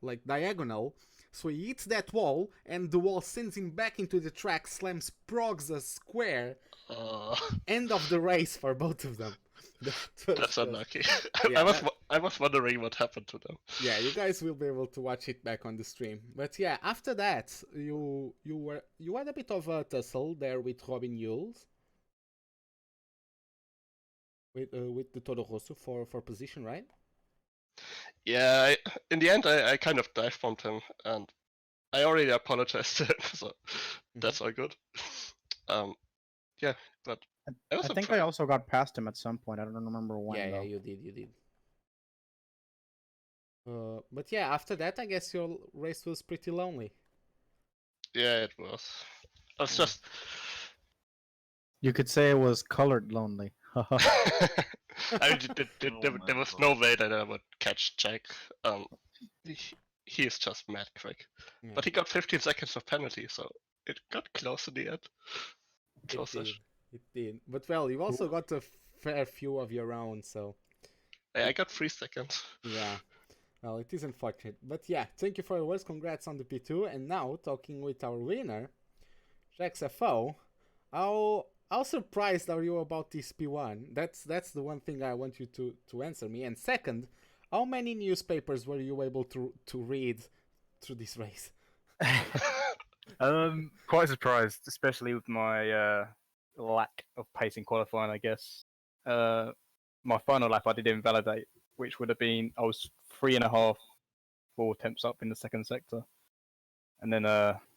like diagonal. So he hits that wall, and the wall sends him back into the track, slams Progs a square. End of the race for both of them. That's unlucky. I was wondering what happened to them. Yeah, you guys will be able to watch it back on the stream. But yeah, after that, you had a bit of a tussle there with Robin Yules. With the Toro Rosso for position, right? Yeah, in the end, I kind of dive bombed him, and I already apologized to him, so that's all good. Yeah, but I think I also got past him at some point. I don't remember when. Yeah, you did. But yeah, after that, I guess your race was pretty lonely. Yeah, it was. I was Yeah. just. You could say it was colored lonely. I mean, Oh my there was God. no way that I would catch Jack. He, he is just mad quick. Yeah. But he got 15 seconds of penalty, so it got close in the end. It Close-ish. did. It did. But well, you also got a fair few of your own, so I got 3 seconds. yeah. Well, it is unfortunate. But yeah, thank you for your words. Congrats on the P2. And now, talking with our winner, JaxFO, how surprised are you about this P1? That's the one thing I want you to answer me. And second, how many newspapers were you able to read through this race? Quite surprised, especially with my lack of pace in qualifying, I guess. My final lap I did invalidate, which would have been I was 3.5, 4 attempts up in the second sector, and then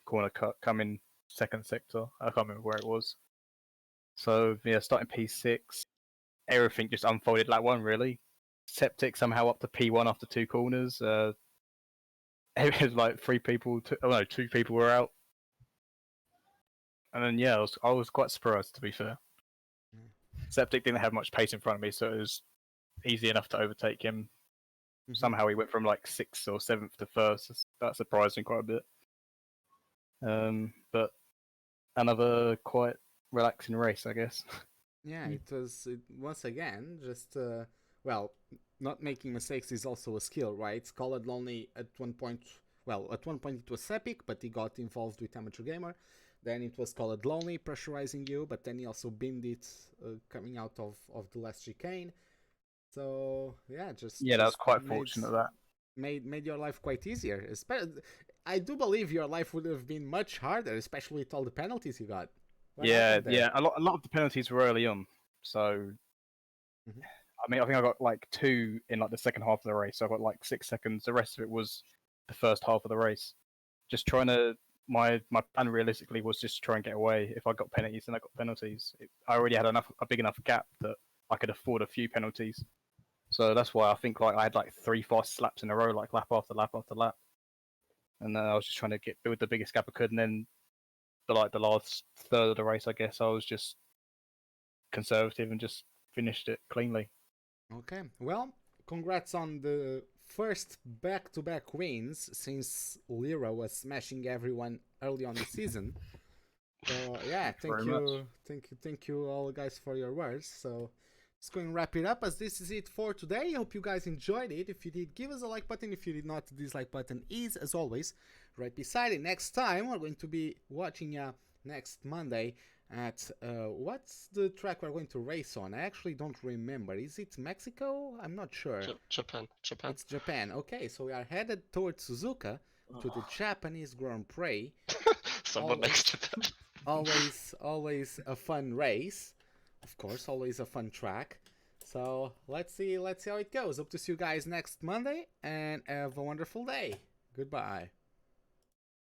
corner cut coming second sector. I can't remember where it was. So yeah, starting P6, everything just unfolded lap 1 really. Septic somehow up to P1 after 2 corners. It was like 2 people were out. And then yeah, I was quite surprised, to be fair. Septic didn't have much pace in front of me, so it was easy enough to overtake him. Somehow he went from like 6th or 7th to 1st. That surprised me quite a bit. But another quite relaxing race, I guess. Yeah, it was once again just well, not making mistakes is also a skill, right? Colored lonely at one point. Well, at one point it was Epic, but he got involved with Amateur Gamer. Then it was Colored lonely, pressurizing you, but then he also binned it coming out of the last chicane. So yeah, just Yeah, that was just quite fortunate that. made your life quite easier. I do believe your life would have been much harder, especially with all the penalties you got. What Yeah, happened there? yeah. A lot of the penalties were early on, so Mhm. I mean, I think I got like 2 in like the second half of the race. So I got like 6 seconds. The rest of it was the first half of the race. Just trying to my plan realistically was just to try and get away. If I got penalties, then I got penalties. I already had a big enough gap that I could afford a few penalties. So that's why I think like I had like 3 fast laps in a row, like lap after lap after lap. And I was just trying to build the biggest gap I could, and then the last third of the race, I guess I was just conservative and just finished it cleanly. Okay, well, congrats on the first back-to-back wins since Lira was smashing everyone early on the season. So yeah, Very much. thank you all guys for your words. So just going to wrap it up as this is it for today. I hope you guys enjoyed it. If you did, give us a like button. If you did not, the dislike button is, as always, right beside it. Next time, we're going to be watching next Monday at what's the track we're going to race on? I actually don't remember. Is it Mexico? I'm not sure. Japan. It's Japan. Okay, so we are headed towards Suzuka to the Japanese Grand Prix. Someone next to that. Always a fun race. Of course, always a fun track. So let's see how it goes. Hope to see you guys next Monday and have a wonderful day. Goodbye.